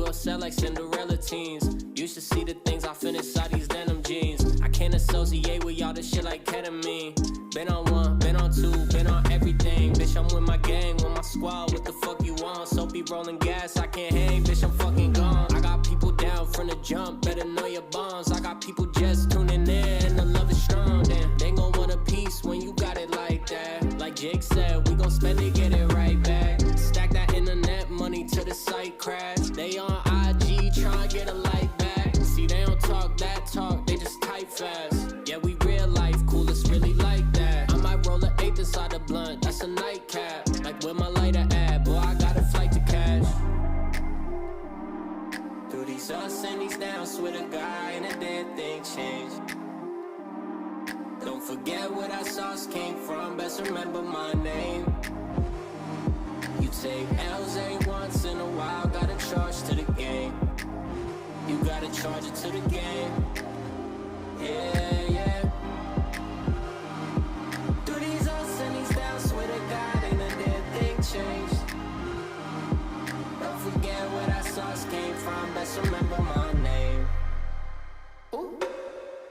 upset like Cinderella teens. You should see the things I feel inside these denim jeans. I can't associate with y'all, this shit like ketamine. Been on one, been on two, been on everything. Bitch, I'm with my gang, with my squad, what the fuck you want? So be rolling gas, I can't hang, bitch, I'm fucking gone. I got people down from the jump, better know your bonds. I got people just tuning in, and the love is strong. Damn, they gon' want a piece when you got it like that. Like Jake said, we gon' spend it, get it right back. Stack that internet money till the site crash. They on IG, tryna get a like back. See, they don't talk that talk, they just type fast. Yeah, we real life, cool, it's really like that. I might roll an eighth inside the blunt, that's a nightcap. Like where my lighter at, boy, I got a flight to cash. Through these ups and these downs with a guy and a dead thing changed. Don't forget where that sauce came from, best remember my name. You take L's every once in a while, gotta charge to the game. You gotta charge it to the game. Yeah, yeah. Through these ups and these downs with a God and a dead thing changed. Don't forget where that sauce came from, best remember my name. Ooh.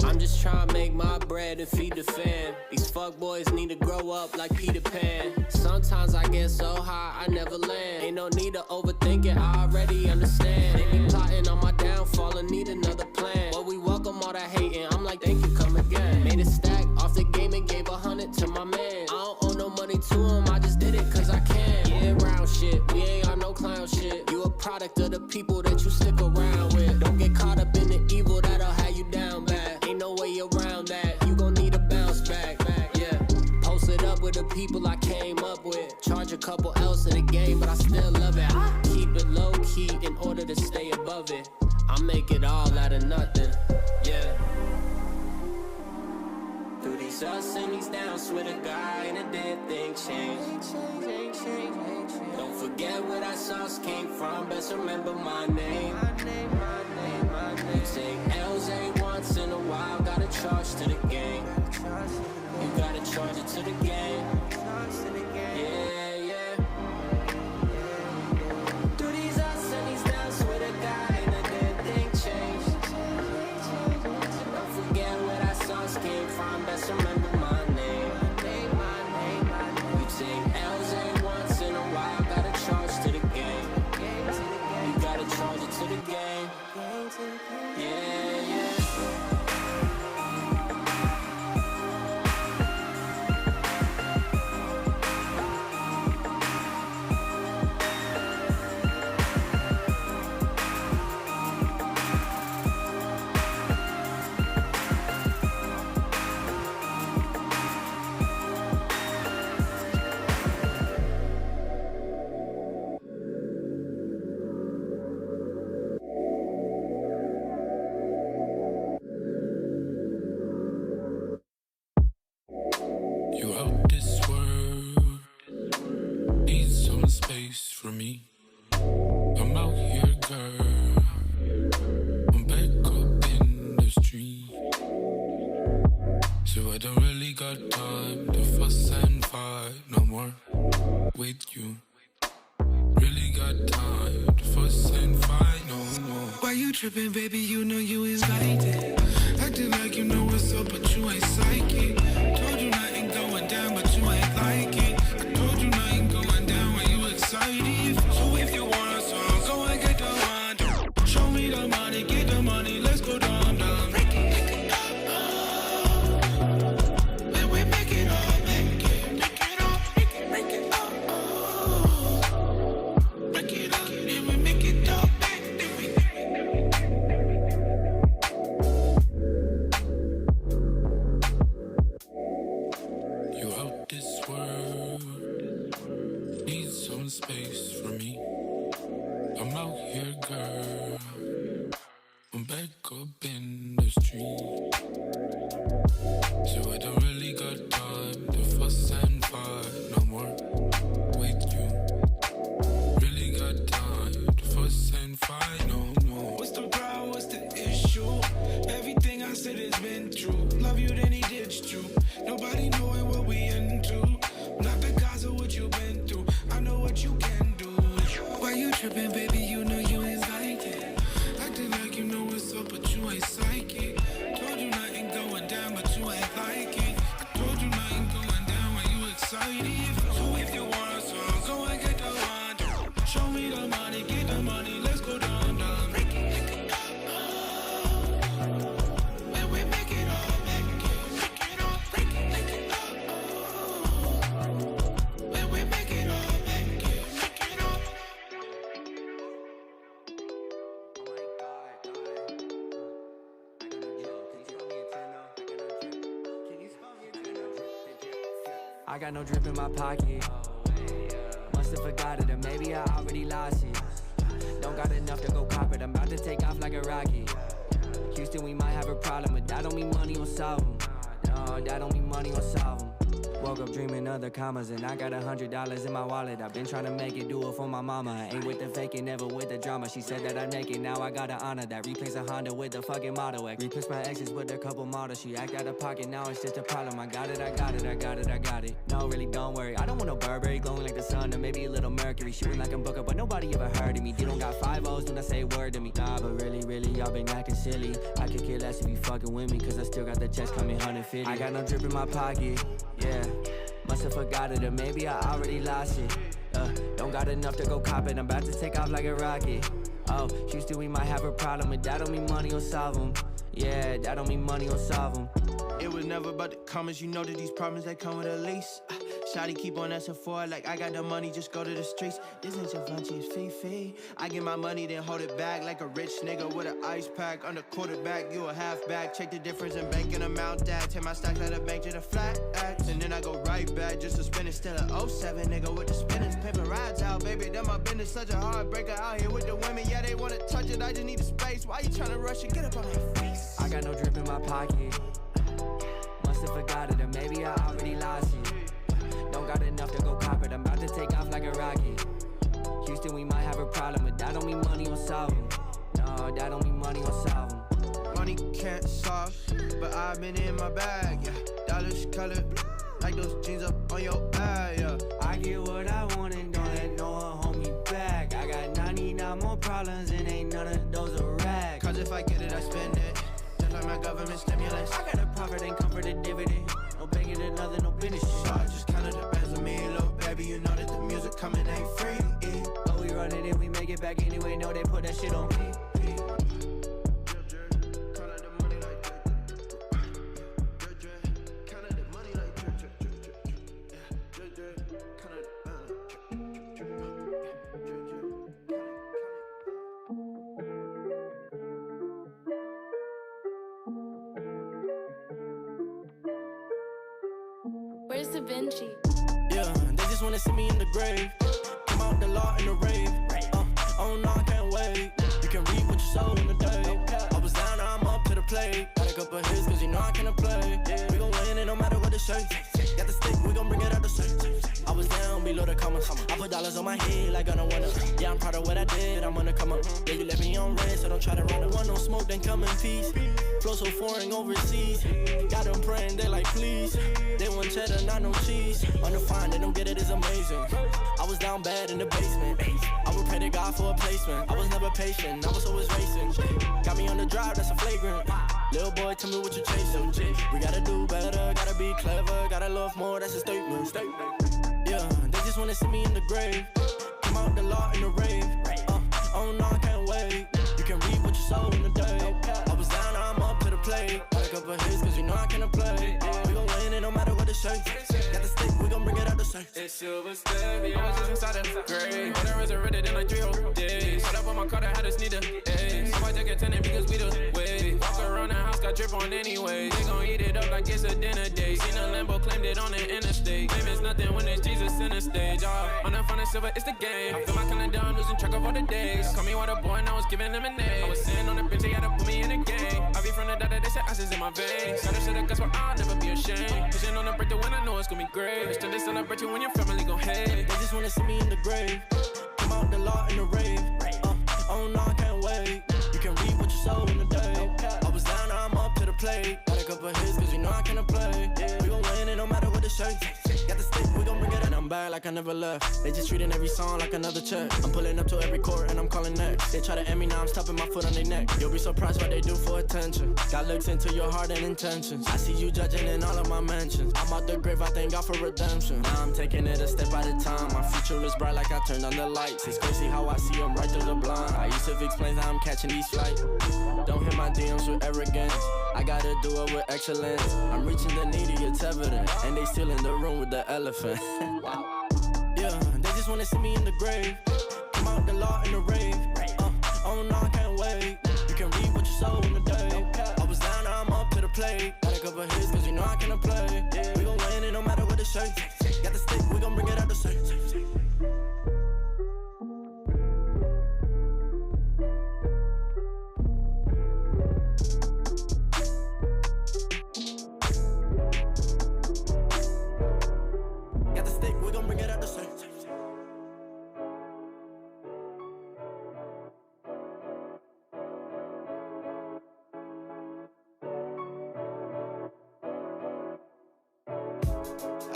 I'm just trying to make my bread and feed the fam. These fuckboys need to grow up like Peter Pan. Sometimes I get so high, I never land. Ain't no need to overthink it, I already understand. They be plotting on my downfall and need another plan. But we welcome all that hating, I'm like, thank you, come again. Made a stack off the game and gave 100 to my man. I don't owe no money to him, I just did it cause I can. Yeah, round shit, we ain't on no clown shit. You a product of the people that you stick around with. Don't get caught up in the evil that'll have you down bad. Ain't no way around that, you gon' need a bounce back, yeah. Posted up with the people I came up with. Charge a couple else in the game, but I still love it. I keep it low key in order to stay above it. I make it all out of nothing, yeah. Through these ups and these downs with a guy and a dead thing changed. Don't forget where that sauce came from, best remember my name. You take L's every once in a while, gotta charge to the game. You gotta charge it to the game. Yeah, yeah. Through these ups and these downs with a guy and a dead thing changed. Don't forget where that sauce came from, best remember my name. You take L's every once in a while, gotta charge to the game. You gotta charge it to the game. Yeah, yeah. You out this world, need some space for me. I'm out here, girl, I'm back up in the street. So I don't really got time to fuss and fight no more with you. Really got time to fuss and fight no more. Why you tripping, baby? You know you invited. Acting like you know what's up, but you ain't psychic. Told you nothing going down, but you ain't like it. I told you nothing going down when you excited. So if you want a song, go and get the one. Show me the money, get the money, let's go down, down. Break it up. Then we make it all, make it all, make it all. Break it up, then we make it all, then we. You out this world, need some space for me. I'm out here, girl, I'm back up in the street. So I don't really got time to fuss and fight no more with you. Really got time to fuss and fight no more. What's the problem, what's the issue? Everything I said has been true. Love you, then he ditched you. Nobody knowing what we into. Not because of what you've been through. I know what you can do. Why you tripping, baby? You know you invited. I got no drip in my pocket. Must've forgot it, or maybe I already lost it. Don't got enough to go cop it, I'm about to take off like a rocket. Houston, we might have a problem, but that don't mean money will solve them. No, that don't mean money will solve them. Woke up dreaming other commas, and I got $100 in my wallet. I've been trying to make it, do it for my mama. I ain't with the faking, never with the drama. She said that I'd make it, now I gotta honor that. Replace a Honda with the fucking Model X. Replace my exes with a couple models. She act out of pocket, now it's just a problem. I got it, I got it, I got it, I got it. No, really, don't worry. I don't want no Burberry glowing like the sun, or maybe a little Mercury. Shooting like I'm Booker, but nobody ever heard of me. They don't got 5 O's when I say word to me. Nah, but really, y'all been acting silly. I could care less if you fucking with me, cause I still got the checks coming 150. I got no drip in my pocket, yeah. Must've forgot it, or maybe I already lost it. Don't got enough to go cop it, I'm about to take off like a rocket. Oh, Houston, we might have a problem, but that don't mean money will solve them. Yeah, that don't mean money will solve them. It was never about the comments, you know that these problems, they come with a lease. Shawty keep on asking for it, like I got the money, just go to the streets. This ain't Givenchy, it's Fifi. I get my money, then hold it back like a rich nigga with an ice pack. Under quarterback, you a halfback. Check the difference in banking amount that. Take my stacks out of bank to the flat X. And then I go right back just to spin it. Still a 07 nigga with the spinners. Paper rides out, baby, that my business. Such a heartbreaker out here with the women. Yeah, they wanna touch it, I just need the space. Why you tryna rush it? Get up on my face. I got no drip in my pocket. Must've forgot it, or maybe I already lost it. Don't got enough to go cop it, I'm about to take off like a rocket. Houston, we might have a problem, but that don't mean money will solve them. No, that don't mean money will solve them. Money can't solve, but I've been in my bag, yeah. Dollars colored, like those jeans up on your back, yeah. I get what I want and don't let no one hold me back. I got 99 more problems and ain't none of those a rag. Cause if I get it, I spend it, just like my government stimulus. I got a profit, ain't come for the dividend. No begging to nothing, no business shit. So I just kinda depends on me, little baby. You know that the music coming ain't free. But we run it and we make it back anyway. No, they put that shit on me. Where's Da Vinci? Yeah, they just wanna see me in the grave. Come out the law in the rave. Oh no, I can't wait. You can read what you sold in the day. I was down, now I'm up to the plate. Got a couple hits, cause you know I can't play. We gon' win it no matter what the shirt. Got the stick, we gon' bring it out the shirt. I was down below the commas. I put dollars on my head like I don't wanna. Yeah, I'm proud of what I did, I'm gonna come up. Yeah, you left me on red, so don't try to run. I want no smoke, then come in peace. Flow so foreign overseas. Got them praying, they like please. They want cheddar, not no cheese. On the fine, they don't get it, it's amazing. I was down bad in the basement. I would pray to God for a placement. I was never patient, I was always racing. Got me on the drive, that's a flagrant. Little boy, tell me what you chasing. We gotta do better, gotta be clever. Gotta love more, that's a statement. Yeah, they just wanna see me in the grave. Come out the law in the rave. Oh no, I can't wait. You can read what you sold in the day. I was down, now I'm up to the plate. Got a couple hits, cause you know I can't play. We gon' win it no matter what the shirt. Got the stick, we gon' bring it out the shirt. It's silver step, yeah, I was just inside the grave. When I resurrected in like 3 whole days. Shut up on my car, I had a sneaker. I might take a tenant because we the way. Walk around the house, got drip on anyway. They gon' eat it up like it's a dinner day. Seen a Lambo, claimed it on the interstate. Claim it's nothing when it's Jesus in the stage. On the front and silver, it's the game. I feel my calendar, I'm losing track of all the days. Call me water boy, and I was giving them a name. I was sitting on the bench, they had to put me in the game. I be from the dot that they said ice in my veins. Got a shit of guts, but I'll never be ashamed. Pushing on the break, the when I know it's gonna be great. It's time to celebrate you when your family gon' hate. They just wanna see me in the grave. Come out the law in the rave. Oh no, I can't wait. You can read what you sold in the day. I was down, now I'm up to the plate. Got a couple hits, cause you know I can't play. We gon' win it no matter what the shirt. Got the stick, we gon' bring it out. And I'm back like I never left. They just treating every song like another check. I'm pulling up to every court and I'm calling next. They try to end me, now I'm stopping my foot on their neck. You'll be surprised what they do for attention. God looks into your heart and intentions. I see you judging in all of my mentions. I'm out the grave, I thank God for redemption. Now I'm taking it a step at a time. My future is bright like I turned on the lights. It's crazy how I see them right through the blind. I used to explain how I'm catching these flights. Don't hit my DMs with arrogance. I gotta do it with excellence. I'm reaching the needy, it's evident. And they still in the room with the elephant. Yeah, they just wanna see me in the grave. Come out the law in the rave. Oh no, I can't wait. You can read what you sold in the day. I was down, now I'm up to the plate. Got a couple hits, cause you know I can't play. We gon' win it no matter what the shirt. Got the stick, we gon' bring it out the safe. Got the stick, we gon' bring it out the safe.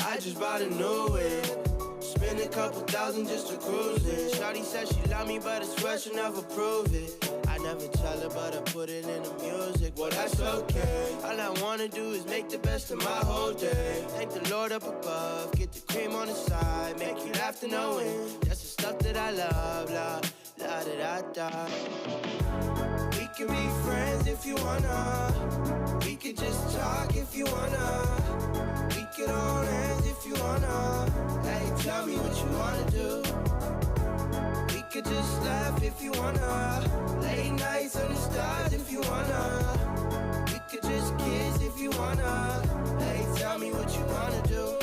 I just bought a new whip. Spend a couple thousand just to cruise it. Shawty said she love me, but I swear she'll never prove it. I never tell her, but I put it in the music. Well, that's okay. All I wanna do is make the best of my whole day. Thank the Lord up above. Get the cream on the side. Make you laugh to know it. That's the stuff that I love. La, la, da, da, da. We can be friends if you wanna. We could just talk if you wanna. We could hold hands if you wanna. Hey, tell me what you wanna do. We could just laugh if you wanna. Late nights under stars if you wanna. We could just kiss if you wanna. Hey, tell me what you wanna do.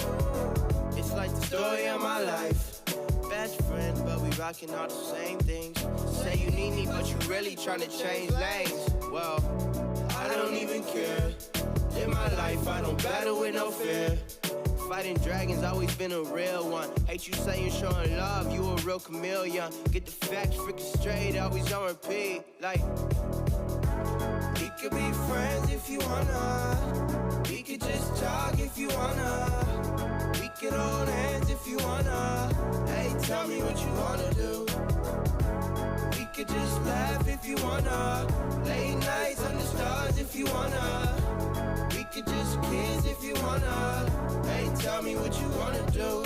It's like the story of my life. Best friend, but we rockin' all the same things. Say you need me, but you really tryna change lanes. Well, I don't even care. In my life, I don't battle with no fear. Fighting dragons, always been a real one. Hate you saying showing love, you a real chameleon. Get the facts freaking straight, always on repeat. Like, we could be friends if you wanna. We could just talk if you wanna. We could hold hands if you wanna. Hey, tell me what you wanna do. We could just laugh if you wanna. Late nights under stars if you wanna. We could just kiss if you wanna. Hey, tell me what you wanna do.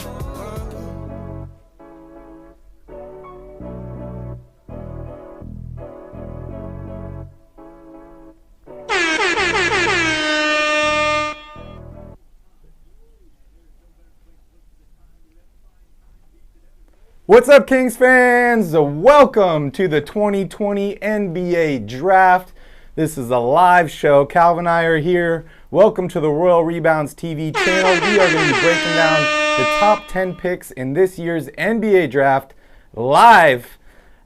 What's up, Kings fans? Welcome to the 2020 NBA Draft. This is a live show. Calvin and I are here. Welcome to the Royal Rebounds TV channel. We are going to be breaking down the top 10 picks in this year's NBA Draft live.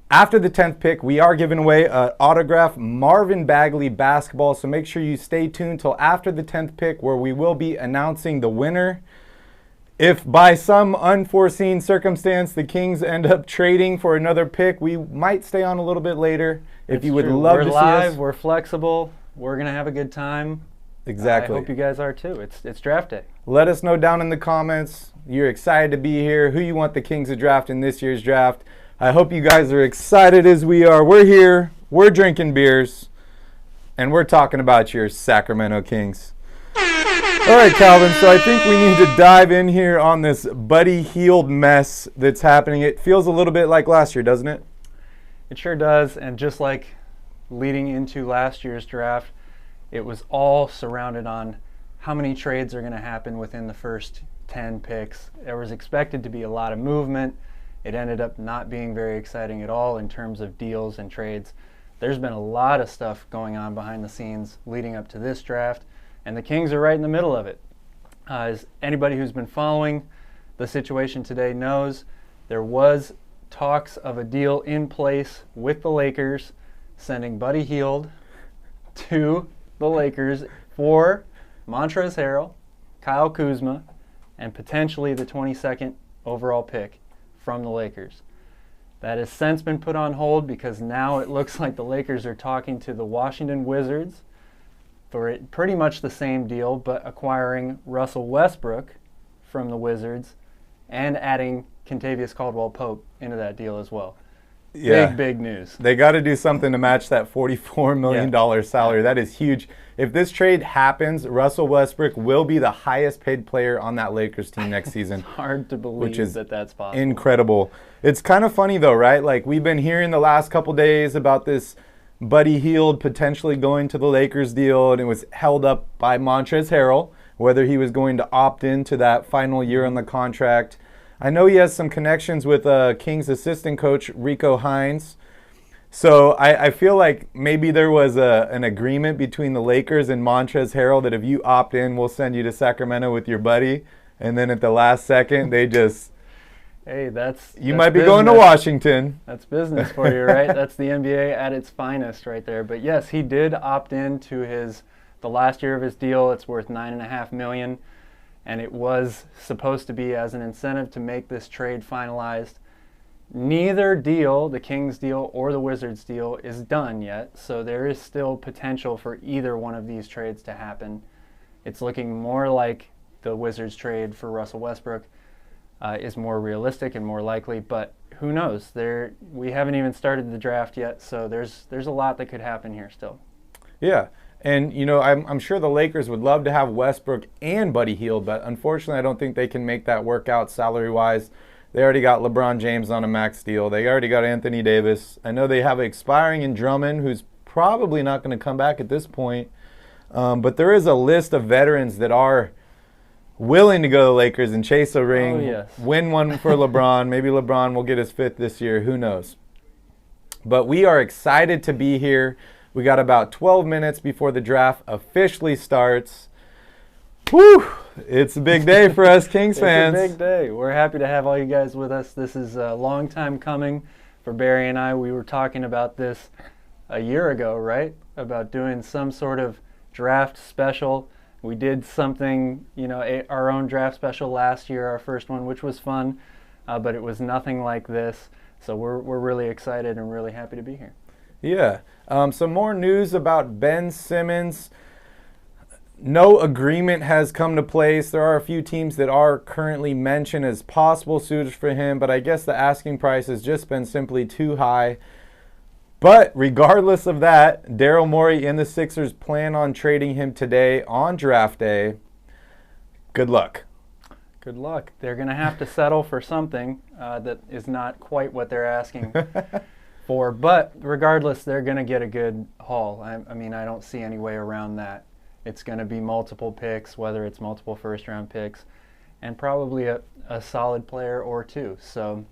After the 10th pick, we are giving away an autographed Marvin Bagley basketball, so make sure you stay tuned till after the 10th pick where we will be announcing the winner. If by some unforeseen circumstance the Kings end up trading for another pick, we might stay on a little bit later. If you would love to see us. We're live, we're flexible, we're going to have a good time. Exactly. I hope you guys are too. It's draft day. Let us know down in the comments. You're excited to be here, who you want the Kings to draft in this year's draft. I hope you guys are excited as we are. We're here, we're drinking beers, and we're talking about your Sacramento Kings. All right, Calvin, so I think we need to dive in here on this Buddy Hield mess that's happening. It feels a little bit like last year, doesn't it? It sure does, and just like leading into last year's draft, it was all surrounded on how many trades are going to happen within the first 10 picks. There was expected to be a lot of movement. It ended up not being very exciting at all in terms of deals and trades. There's been a lot of stuff going on behind the scenes leading up to this draft, and the Kings are right in the middle of it. As anybody who's been following the situation today knows, there was talks of a deal in place with the Lakers, sending Buddy Hield to the Lakers for Montrezl Harrell, Kyle Kuzma, and potentially the 22nd overall pick from the Lakers. That has since been put on hold because now it looks like the Lakers are talking to the Washington Wizards for pretty much the same deal, but acquiring Russell Westbrook from the Wizards and adding Kentavious Caldwell-Pope into that deal as well. Yeah. Big news. They got to do something to match that $44 million salary. That is huge. If this trade happens, Russell Westbrook will be the highest paid player on that Lakers team next season. It's hard to believe which is that's possible. Incredible. It's kind of funny though, right? Like we've been hearing the last couple days about this Buddy Hield potentially going to the Lakers deal, and it was held up by Montrezl Harrell, whether he was going to opt into that final year on the contract. I know he has some connections with Kings assistant coach Rico Hines. So I feel like maybe there was an agreement between the Lakers and Montrezl Harrell that if you opt in, we'll send you to Sacramento with your buddy. and then at the last second they just. Hey, that's might be going to Washington. That's business for you, right? That's the NBA at its finest right there. But yes, he did opt in to the last year of his deal. It's worth $9.5 million, and it was supposed to be as an incentive to make this trade finalized. Neither deal, the Kings deal or the Wizards deal, is done yet, so there is still potential for either one of these trades to happen. It's looking more like the Wizards trade for Russell Westbrook is more realistic and more likely, but who knows? We haven't even started the draft yet, so there's a lot that could happen here still. Yeah, and I'm sure the Lakers would love to have Westbrook and Buddy Hield, but unfortunately I don't think they can make that work out salary-wise. They already got LeBron James on a max deal. They already got Anthony Davis. I know they have expiring in Drummond, who's probably not going to come back at this point, but there is a list of veterans that are willing to go to the Lakers and chase a ring, win one for LeBron. Maybe LeBron will get his 5th this year. Who knows? But we are excited to be here. We got about 12 minutes before the draft officially starts. Whew! It's a big day for us Kings fans. It's a big day. We're happy to have all you guys with us. This is a long time coming for Barry and I. We were talking about this a year ago, right? About doing some sort of draft special. We did something, our own draft special last year, our first one, which was fun, but it was nothing like this. So we're really excited and really happy to be here. Yeah. Some more news about Ben Simmons. No agreement has come to place. There are a few teams that are currently mentioned as possible suitors for him, but I guess the asking price has just been simply too high. But regardless of that, Daryl Morey and the Sixers plan on trading him today on draft day. Good luck. Good luck. They're going to have to settle for something that is not quite what they're asking for. But regardless, they're going to get a good haul. I mean, I don't see any way around that. It's going to be multiple picks, whether it's multiple first-round picks, and probably a solid player or two. So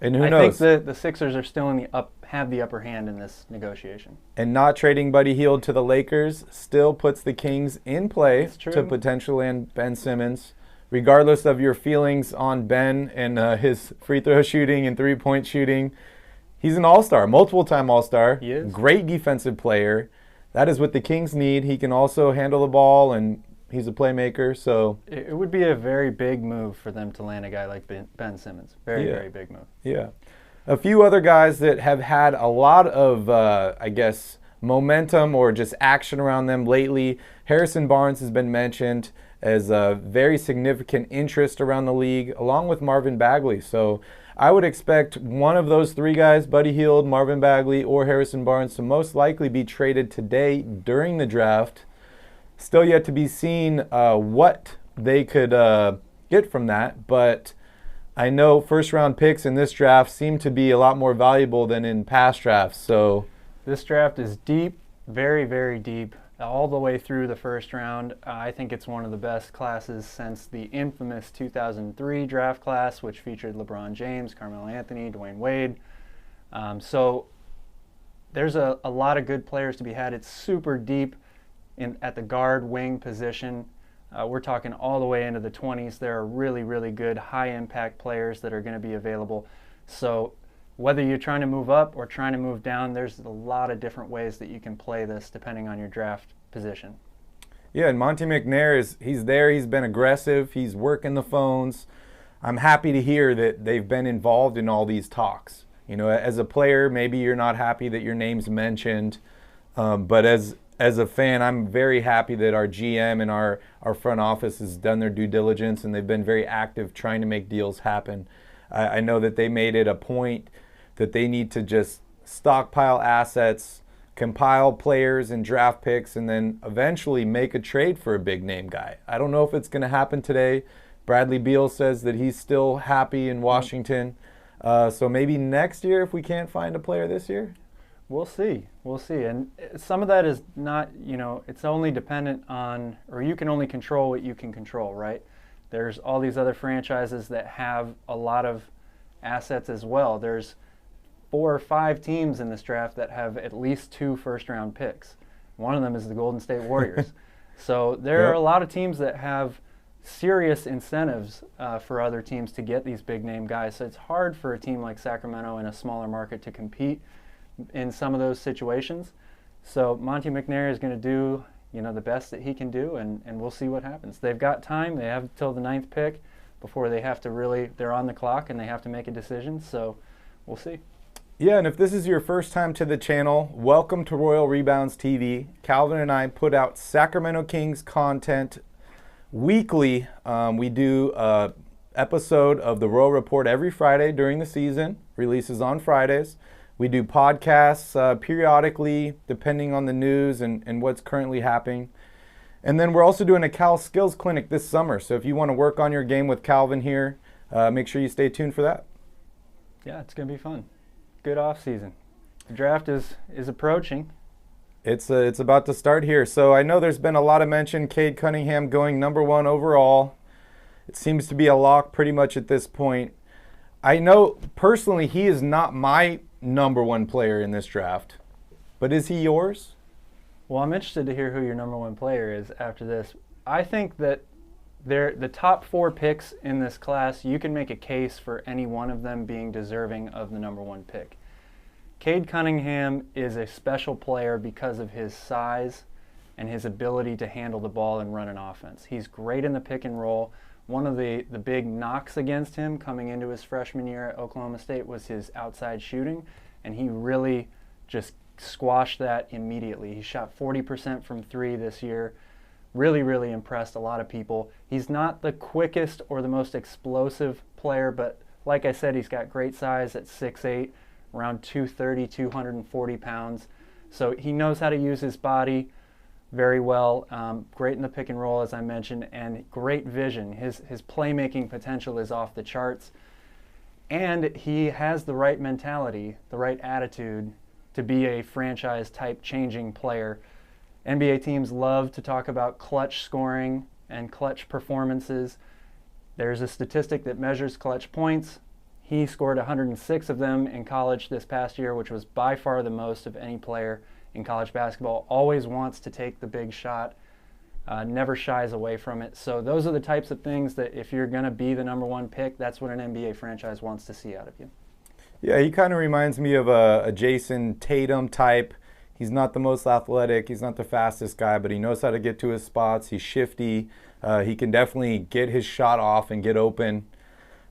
and who knows? I think the Sixers are still have the upper hand in this negotiation. And not trading Buddy Hield to the Lakers still puts the Kings in play to potentially land Ben Simmons. Regardless of your feelings on Ben and his free throw shooting and three-point shooting, he's an all-star, multiple-time all-star. He is. Great defensive player. That is what the Kings need. He can also handle the ball, and he's a playmaker. So it would be a very big move for them to land a guy like Ben Simmons. Very big move. Yeah. A few other guys that have had a lot of, momentum or just action around them lately. Harrison Barnes has been mentioned as a very significant interest around the league, along with Marvin Bagley. So I would expect one of those three guys, Buddy Hield, Marvin Bagley, or Harrison Barnes, to most likely be traded today during the draft. Still yet to be seen what they could get from that, but I know first-round picks in this draft seem to be a lot more valuable than in past drafts. So this draft is deep, very, very deep, all the way through the first round. I think it's one of the best classes since the infamous 2003 draft class, which featured LeBron James, Carmelo Anthony, Dwayne Wade. So there's a lot of good players to be had. It's super deep at the guard wing position. We're talking all the way into the 20s. There are really, really good high-impact players that are going to be available. So whether you're trying to move up or trying to move down, there's a lot of different ways that you can play this depending on your draft position. Yeah, and Monte McNair, he's there. He's been aggressive. He's working the phones. I'm happy to hear that they've been involved in all these talks. As a player, maybe you're not happy that your name's mentioned, but as a fan, I'm very happy that our GM and our front office has done their due diligence, and they've been very active trying to make deals happen. I know that they made it a point that they need to just stockpile assets, compile players and draft picks, and then eventually make a trade for a big-name guy. I don't know if it's going to happen today. Bradley Beal says that he's still happy in Washington. So maybe next year if we can't find a player this year? We'll see. And some of that is not, it's only dependent on, or you can only control what you can control, right? There's all these other franchises that have a lot of assets as well. There's 4 or 5 teams in this draft that have at least 2 first-round picks. One of them is the Golden State Warriors. So there are a lot of teams that have serious incentives for other teams to get these big name guys. So it's hard for a team like Sacramento in a smaller market to compete in some of those situations. So Monte McNair is going to do, the best that he can do, and we'll see what happens. They've got time. They have till the 9th pick before they have to they're on the clock and they have to make a decision. So we'll see. Yeah, and if this is your first time to the channel, welcome to Royal Rebounds TV. Calvin and I put out Sacramento Kings content weekly. We do an episode of the Royal Report every Friday during the season, releases on Fridays. We do podcasts periodically, depending on the news and what's currently happening. And then we're also doing a Cal Skills Clinic this summer. So if you want to work on your game with Calvin here, make sure you stay tuned for that. Yeah, it's going to be fun. Good off season. The draft is approaching. It's about to start here. So I know there's been a lot of mention, Cade Cunningham going #1 overall. It seems to be a lock pretty much at this point. I know personally he is not my #1 player in this draft, but is he yours? Well, I'm interested to hear who your #1 player is after this. I think that the top 4 picks in this class, you can make a case for any one of them being deserving of the #1 pick. Cade Cunningham is a special player because of his size and his ability to handle the ball and run an offense. He's great in the pick and roll. One of the big knocks against him coming into his freshman year at Oklahoma State was his outside shooting, and he really just squashed that immediately. He shot 40% from 3 this year. Really, really impressed a lot of people. He's not the quickest or the most explosive player, but like I said, he's got great size at 6'8", around 230, 240 pounds. So he knows how to use his body very well. Great in the pick and roll, as I mentioned, and great vision. His playmaking potential is off the charts. And he has the right mentality, the right attitude to be a franchise-type changing player. NBA teams love to talk about clutch scoring and clutch performances. There's a statistic that measures clutch points. He scored 106 of them in college this past year, which was by far the most of any player in college basketball. Always wants to take the big shot, never shies away from it. So those are the types of things that if you're going to be the #1 pick, that's what an NBA franchise wants to see out of you. Yeah, he kind of reminds me of a Jason Tatum type. He's not the most athletic. He's not the fastest guy, but he knows how to get to his spots. He's shifty. He can definitely get his shot off and get open.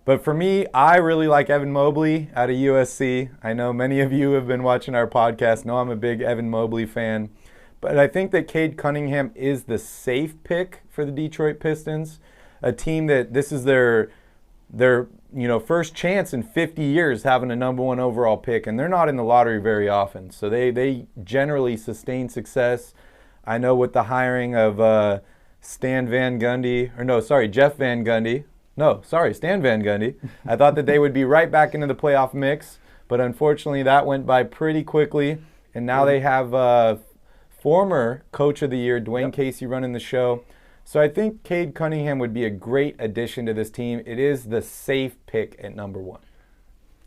But for me, I really like Evan Mobley out of USC. I know many of you have been watching our podcast know I'm a big Evan Mobley fan. But I think that Cade Cunningham is the safe pick for the Detroit Pistons, a team that this is their first chance in 50 years having a #1 overall pick, and they're not in the lottery very often. So they generally sustain success. I know with the hiring of Jeff Van Gundy. Stan Van Gundy. I thought that they would be right back into the playoff mix, but unfortunately that went by pretty quickly. And now they have former Coach of the Year, Dwayne Casey, running the show. So I think Cade Cunningham would be a great addition to this team. It is the safe pick at #1.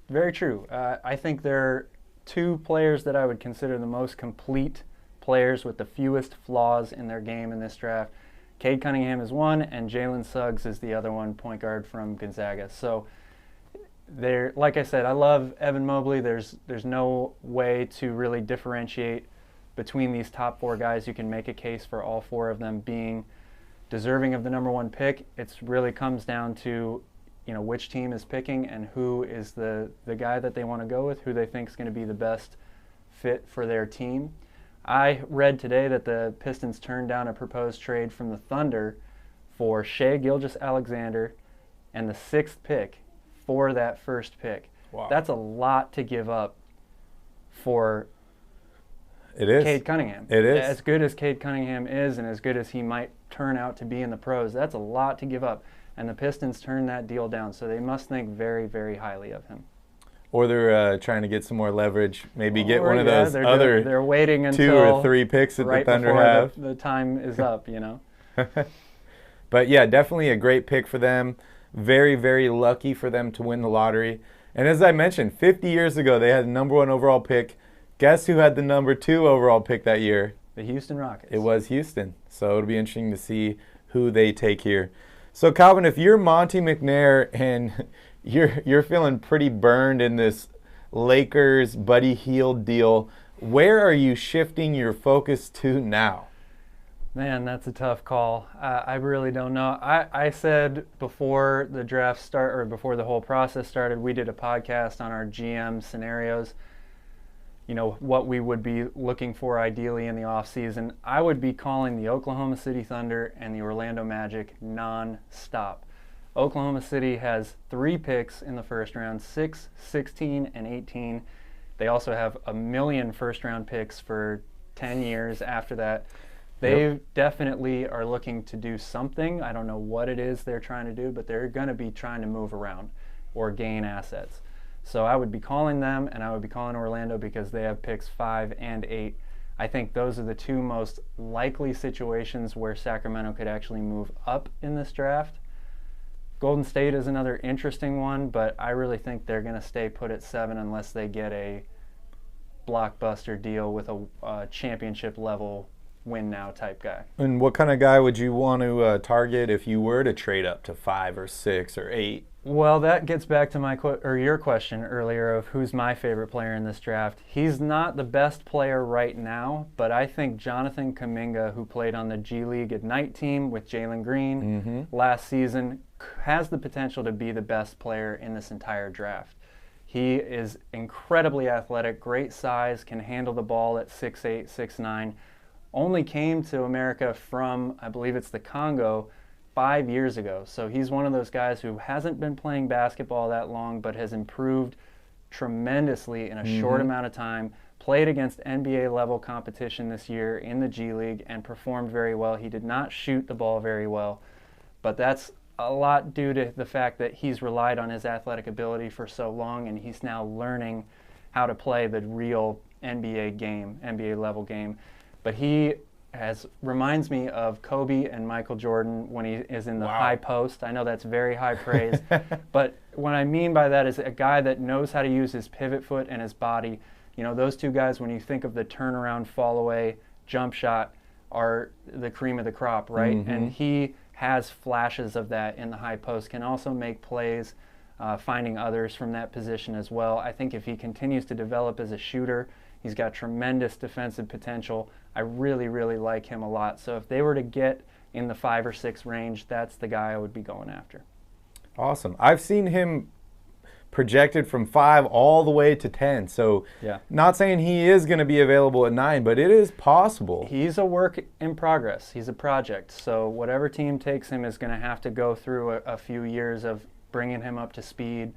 Very true. I think there are 2 players that I would consider the most complete players with the fewest flaws in their game in this draft. Cade Cunningham is one, and Jalen Suggs is the other one, point guard from Gonzaga. So like I said, I love Evan Mobley. There's no way to really differentiate between these top 4 guys. You can make a case for all 4 of them being deserving of the #1 pick. It really comes down to which team is picking and who is the guy that they want to go with, who they think is going to be the best fit for their team. I read today that the Pistons turned down a proposed trade from the Thunder for Shai Gilgeous-Alexander and the 6th pick for that first pick. Wow. That's a lot to give up for It is. Cade Cunningham. It is. As good as Cade Cunningham is and as good as he might turn out to be in the pros, that's a lot to give up. And the Pistons turned that deal down, so they must think very, very highly of him. Or they're trying to get some more leverage, maybe get one of those they're waiting until 2 or 3 picks that right the Thunder before have. the time is up, But yeah, definitely a great pick for them. Very, very lucky for them to win the lottery. And as I mentioned, 50 years ago, they had the #1 overall pick. Guess who had the #2 overall pick that year? The Houston Rockets. It was Houston. So it'll be interesting to see who they take here. So Calvin, if you're Monty McNair and you're feeling pretty burned in this Lakers Buddy Hield deal, where are you shifting your focus to now? Man, that's a tough call. I really don't know. I said before the draft start, or before the whole process started, we did a podcast on our GM scenarios. You know, what we would be looking for ideally in the offseason. I would be calling the Oklahoma City Thunder and the Orlando Magic non-stop. Oklahoma City has 3 picks in the first round, 6, 16, and 18. They also have 1 million first-round picks for 10 years after that. They definitely are looking to do something. I don't know what it is they're trying to do, but they're going to be trying to move around or gain assets. So I would be calling them, and I would be calling Orlando because they have picks 5 and 8. I think those are the 2 most likely situations where Sacramento could actually move up in this draft. Golden State is another interesting one, but I really think they're going to stay put at 7 unless they get a blockbuster deal with a championship level win now type guy. And what kind of guy would you want to target if you were to trade up to 5 or 6 or 8? Well, that gets back to your question earlier of who's my favorite player in this draft. He's not the best player right now, but I think Jonathan Kuminga, who played on the G League Ignite team with Jalen Green last season, has the potential to be the best player in this entire draft. He is incredibly athletic, great size, can handle the ball at 6'8", 6'9", only came to America from, I believe it's the Congo, 5 years ago. So he's one of those guys who hasn't been playing basketball that long, but has improved tremendously in a short amount of time, played against NBA level competition this year in the G League and performed very well. He did not shoot the ball very well, but that's a lot due to the fact that he's relied on his athletic ability for so long, and he's now learning how to play the real NBA game, NBA level game. But he reminds me of Kobe and Michael Jordan when he is in the high post. I know that's very high praise, but what I mean by that is a guy that knows how to use his pivot foot and his body. You know, those 2 guys, when you think of the turnaround, fall away, jump shot, are the cream of the crop, right? And he has flashes of that in the high post, can also make plays, finding others from that position as well. I think if he continues to develop as a shooter, he's got tremendous defensive potential. I really, really like him a lot. So if they were to get in the 5 or 6 range, that's the guy I would be going after. Awesome. I've seen him projected from 5 all the way to 10. So not saying he is going to be available at 9, but it is possible. He's a work in progress. He's a project. So whatever team takes him is going to have to go through a few years of bringing him up to speed.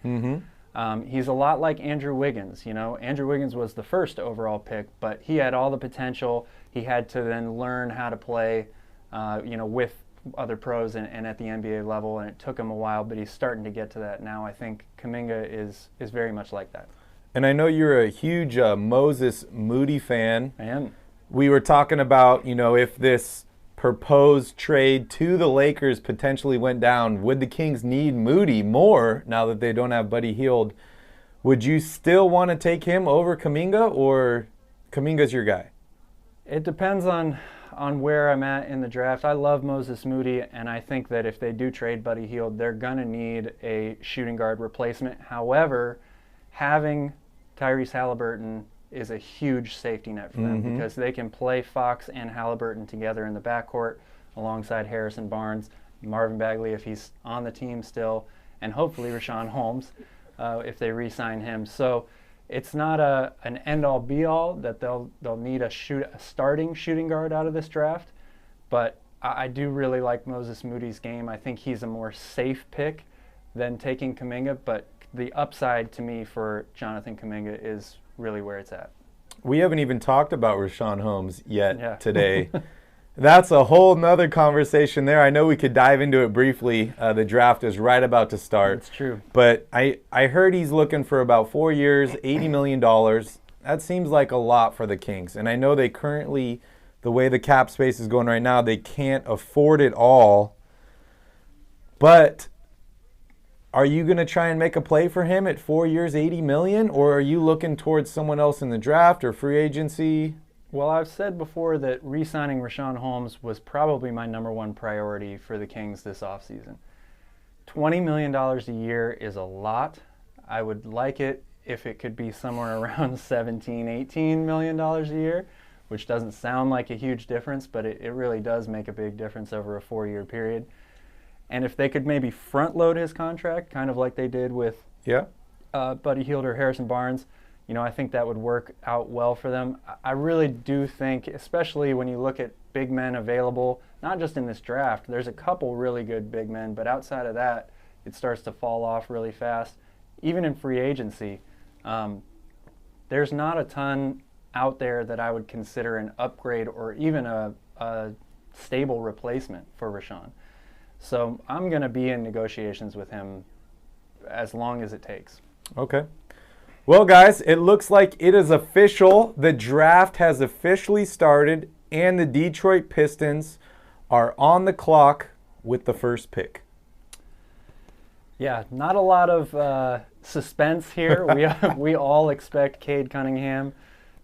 He's a lot like Andrew Wiggins. You know, Andrew Wiggins was the first overall pick, but he had all the potential. He had to then learn how to play, with other pros and at the NBA level, and it took him a while, but he's starting to get to that now. I think Kuminga is very much like that. And I know you're a huge Moses Moody fan. I am. We were talking about, if this proposed trade to the Lakers potentially went down, would the Kings need Moody more now that they don't have Buddy Hield? Would you still want to take him over Kuminga, or Kuminga's your guy? It depends on where I'm at in the draft. I love Moses Moody, and I think that if they do trade Buddy Hield, they're going to need a shooting guard replacement. However, having Tyrese Halliburton is a huge safety net for them because they can play Fox and Halliburton together in the backcourt alongside Harrison Barnes, Marvin Bagley if he's on the team still, and hopefully Richaun Holmes if they re-sign him. So it's not an end-all be-all that they'll need a starting shooting guard out of this draft, but I do really like Moses Moody's game. I think he's a more safe pick than taking Kuminga, but the upside to me for Jonathan Kuminga is really where it's at. We haven't even talked about Richaun Holmes yet today. That's a whole nother conversation there. I know we could dive into it briefly. The draft is right about to start. It's true. But I heard he's looking for about 4 years, $80 million. That seems like a lot for the Kings. And I know they currently, the way the cap space is going right now, they can't afford it all. But are you going to try and make a play for him at 4 years, $80 million? Or are you looking towards someone else in the draft or free agency? Well, I've said before that re-signing Richaun Holmes was probably my #1 priority for the Kings this offseason. $20 million a year is a lot. I would like it if it could be somewhere around $17, $18 million a year, which doesn't sound like a huge difference, but it really does make a big difference over a 4-year period. And if they could maybe front load his contract, kind of like they did with Buddy Hield or Harrison Barnes, I think that would work out well for them. I really do think, especially when you look at big men available, not just in this draft, there's a couple really good big men, but outside of that, it starts to fall off really fast. Even in free agency, there's not a ton out there that I would consider an upgrade or even a stable replacement for Rashawn. So I'm going to be in negotiations with him as long as it takes. Okay. Well, guys, it looks like it is official. The draft has officially started, and the Detroit Pistons are on the clock with the first pick. Yeah, not a lot of suspense here. We all expect Cade Cunningham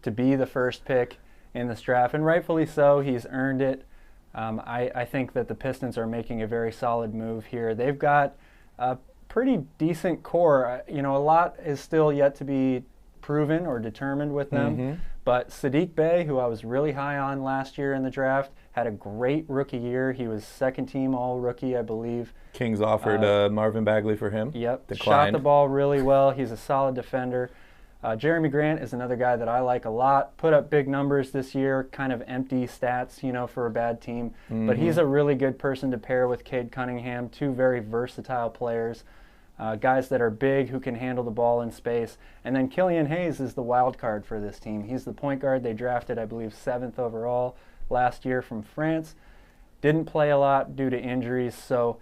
to be the first pick in this draft, and rightfully so. He's earned it. I think that the Pistons are making a very solid move here. They've got a pretty decent core. A lot is still yet to be proven or determined with them. But Sadiq Bey, who I was really high on last year in the draft, had a great rookie year. He was second team all-rookie, I believe. Kings offered Marvin Bagley for him. Yep, Declined. shot the ball really well. He's a solid defender. Jeremy Grant is another guy that I like a lot. Put up big numbers this year, kind of empty stats, for a bad team. But he's a really good person to pair with Cade Cunningham, two very versatile players. Guys that are big, who can handle the ball in space. And then Killian Hayes is the wild card for this team. He's the point guard they drafted, I believe, 7th overall last year from France. Didn't play a lot due to injuries, so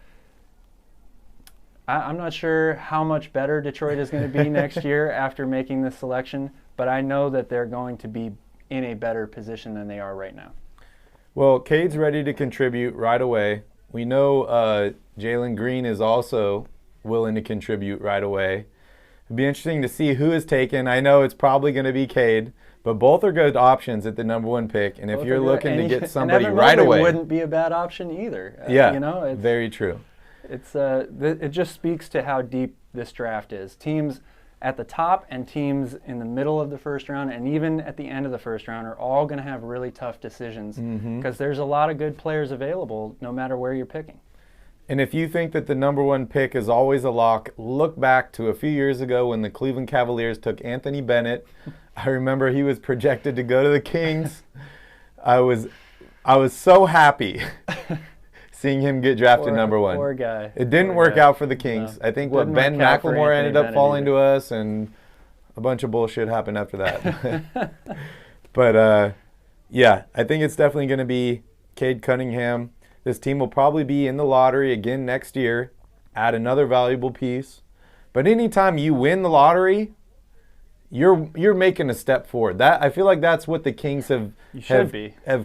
I'm not sure how much better Detroit is going to be next year after making this selection, but I know that they're going to be in a better position than they are right now. Well, Cade's ready to contribute right away. We know Jalen Green is also willing to contribute right away. It'd be interesting to see who is taken. I know it's probably going to be Cade, but both are good options at the number 1 pick. And if you're looking to get somebody right away, it wouldn't be a bad option either. It's very true. It's it just speaks to how deep this draft is. Teams at the top and teams in the middle of the first round and even at the end of the first round are all going to have really tough decisions because there's a lot of good players available no matter where you're picking. And if you think that the number 1 pick is always a lock, look back to a few years ago when the Cleveland Cavaliers took Anthony Bennett. I remember he was projected to go to the Kings. I was so happy seeing him get drafted number 1. Poor guy. It didn't work out for the Kings. No. I think Ben McLemore ended up falling to us, and a bunch of bullshit happened after that. But I think it's definitely going to be Cade Cunningham. This team will probably be in the lottery again next year, add another valuable piece. But anytime you win the lottery, you're making a step forward. I feel like that's what the Kings have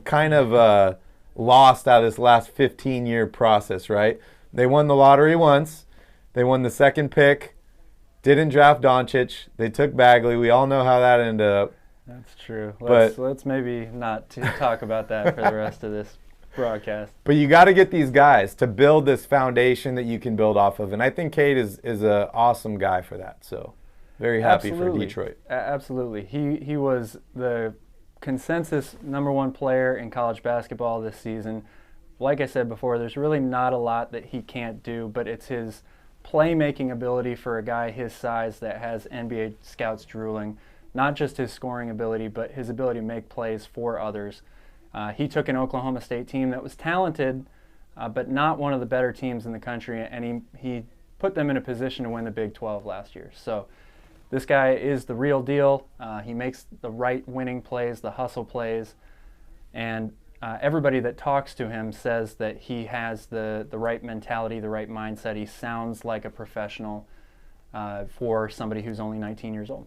kind of lost out of this last 15-year process, right? They won the lottery once. They won the second pick. Didn't draft Doncic. They took Bagley. We all know how that ended up. That's true. Let's maybe not talk about that for the rest of this broadcast. But you got to get these guys to build this foundation that you can build off of. And I think Cade is an awesome guy for that. So very happy for Detroit. Absolutely. He was the consensus number 1 player in college basketball this season. Like I said before, there's really not a lot that he can't do, but it's his playmaking ability for a guy his size that has NBA scouts drooling. Not just his scoring ability, but his ability to make plays for others. He took an Oklahoma State team that was talented, but not one of the better teams in the country, and he put them in a position to win the Big 12 last year. So this guy is the real deal. He makes the right winning plays, the hustle plays, and everybody that talks to him says that he has the right mentality, the right mindset. He sounds like a professional for somebody who's only 19 years old.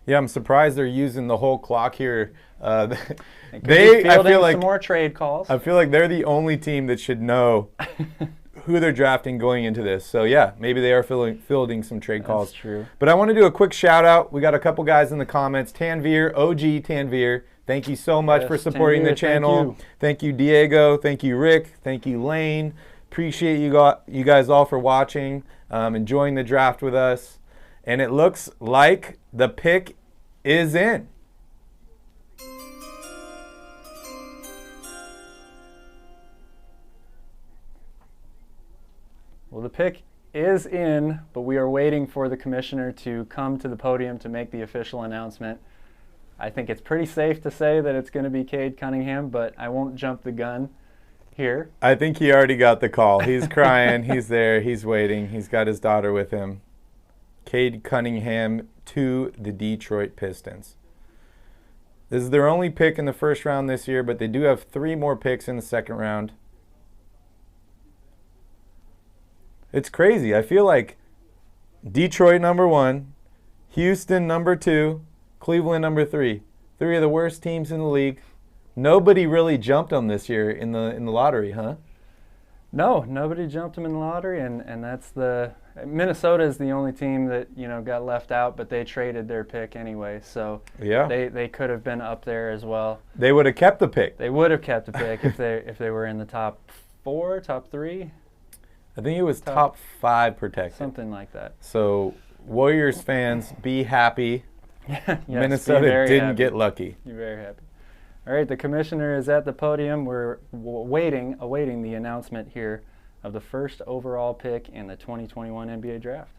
Yeah, I'm surprised they're using the whole clock here. I feel like some more trade calls. I feel like they're the only team that should know who they're drafting going into this. So yeah, maybe they are fielding some trade calls. That's true. But I want to do a quick shout out. We got a couple guys in the comments. Tanvir, OG Tanvir. Thank you so much for supporting the channel. Thank you. Diego. Thank you, Rick. Thank you, Lane. Appreciate you guys all for watching, enjoying the draft with us. And it looks like the pick is in. Well, the pick is in, but we are waiting for the commissioner to come to the podium to make the official announcement. I think it's pretty safe to say that it's going to be Cade Cunningham, but I won't jump the gun here. I think he already got the call. He's crying. He's there. He's waiting. He's got his daughter with him. Cade Cunningham to the Detroit Pistons. This is their only pick in the first round this year, but they do have 3 more picks in the second round. It's crazy. I feel like Detroit number 1, Houston number 2, Cleveland number 3. 3 of the worst teams in the league. Nobody really jumped them this year in the lottery, huh? No, nobody jumped them in the lottery, and that's Minnesota is the only team that got left out, but they traded their pick anyway, so yeah, they could have been up there as well. They would have kept the pick. They would have kept the pick if they were in the top 4, top 3. I think it was top 5 protected. Something like that. So Warriors fans, be happy. Yes, Minnesota didn't get lucky. You're very happy. All right, the commissioner is at the podium. We're awaiting the announcement here of the first overall pick in the 2021 NBA draft.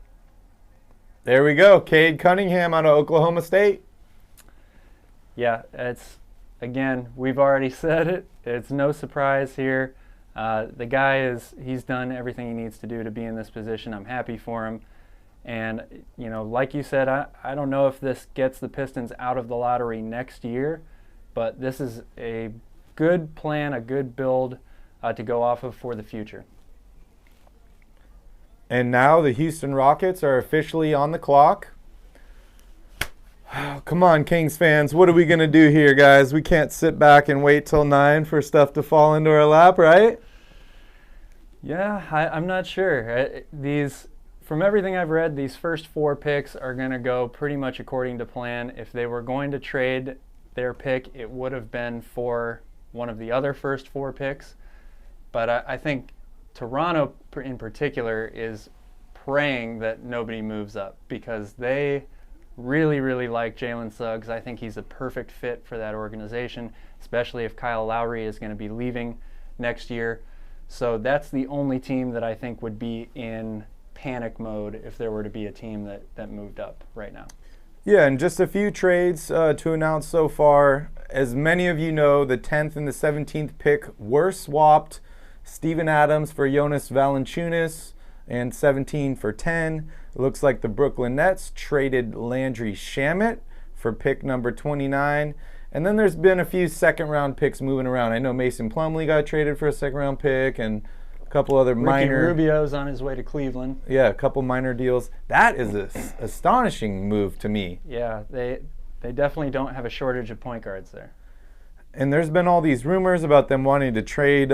There we go. Cade Cunningham out of Oklahoma State. Yeah, again, we've already said it. It's no surprise here. The guy he's done everything he needs to do to be in this position. I'm happy for him. And, like you said, I don't know if this gets the Pistons out of the lottery next year, but this is a good plan, a good build to go off of for the future. And now the Houston Rockets are officially on the clock. Come on, Kings fans. What are we going to do here, guys? We can't sit back and wait till 9 for stuff to fall into our lap, right? Yeah, I'm not sure. From everything I've read, these first 4 picks are going to go pretty much according to plan. If they were going to trade their pick, it would have been for one of the other first 4 picks. But I think Toronto in particular is praying that nobody moves up because they really, really like Jalen Suggs. I think he's a perfect fit for that organization, especially if Kyle Lowry is going to be leaving next year. So that's the only team that I think would be in panic mode if there were to be a team that moved up right now. Yeah, and just a few trades to announce so far. As many of you know, the 10th and the 17th pick were swapped. Steven Adams for Jonas Valanciunas and 17 for 10. It looks like the Brooklyn Nets traded Landry Shamet for pick number 29. And then there's been a few second-round picks moving around. I know Mason Plumlee got traded for a second-round pick and a couple other minor... Ricky Rubio's on his way to Cleveland. Yeah, a couple minor deals. That is an astonishing move to me. Yeah, they definitely don't have a shortage of point guards there. And there's been all these rumors about them wanting to trade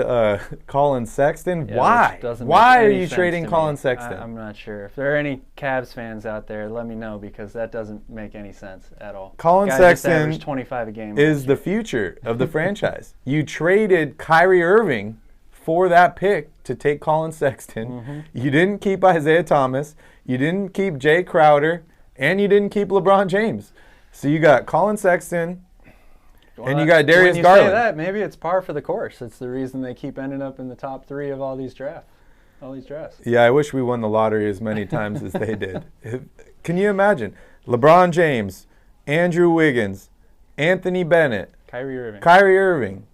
Colin Sexton. Yeah, why? Why are you trading Colin Sexton? I'm not sure. If there are any Cavs fans out there, let me know because that doesn't make any sense at all. Colin Sexton 25 a game is the future of the franchise. You traded Kyrie Irving for that pick to take Colin Sexton. Mm-hmm. You didn't keep Isaiah Thomas. You didn't keep Jay Crowder. And you didn't keep LeBron James. So you got Colin Sexton. Well, and you got Darius Garland. When you say that, maybe it's par for the course. It's the reason they keep ending up in the top 3 of all these drafts. Yeah, I wish we won the lottery as many times as they did. Can you imagine? LeBron James, Andrew Wiggins, Anthony Bennett, Kyrie Irving,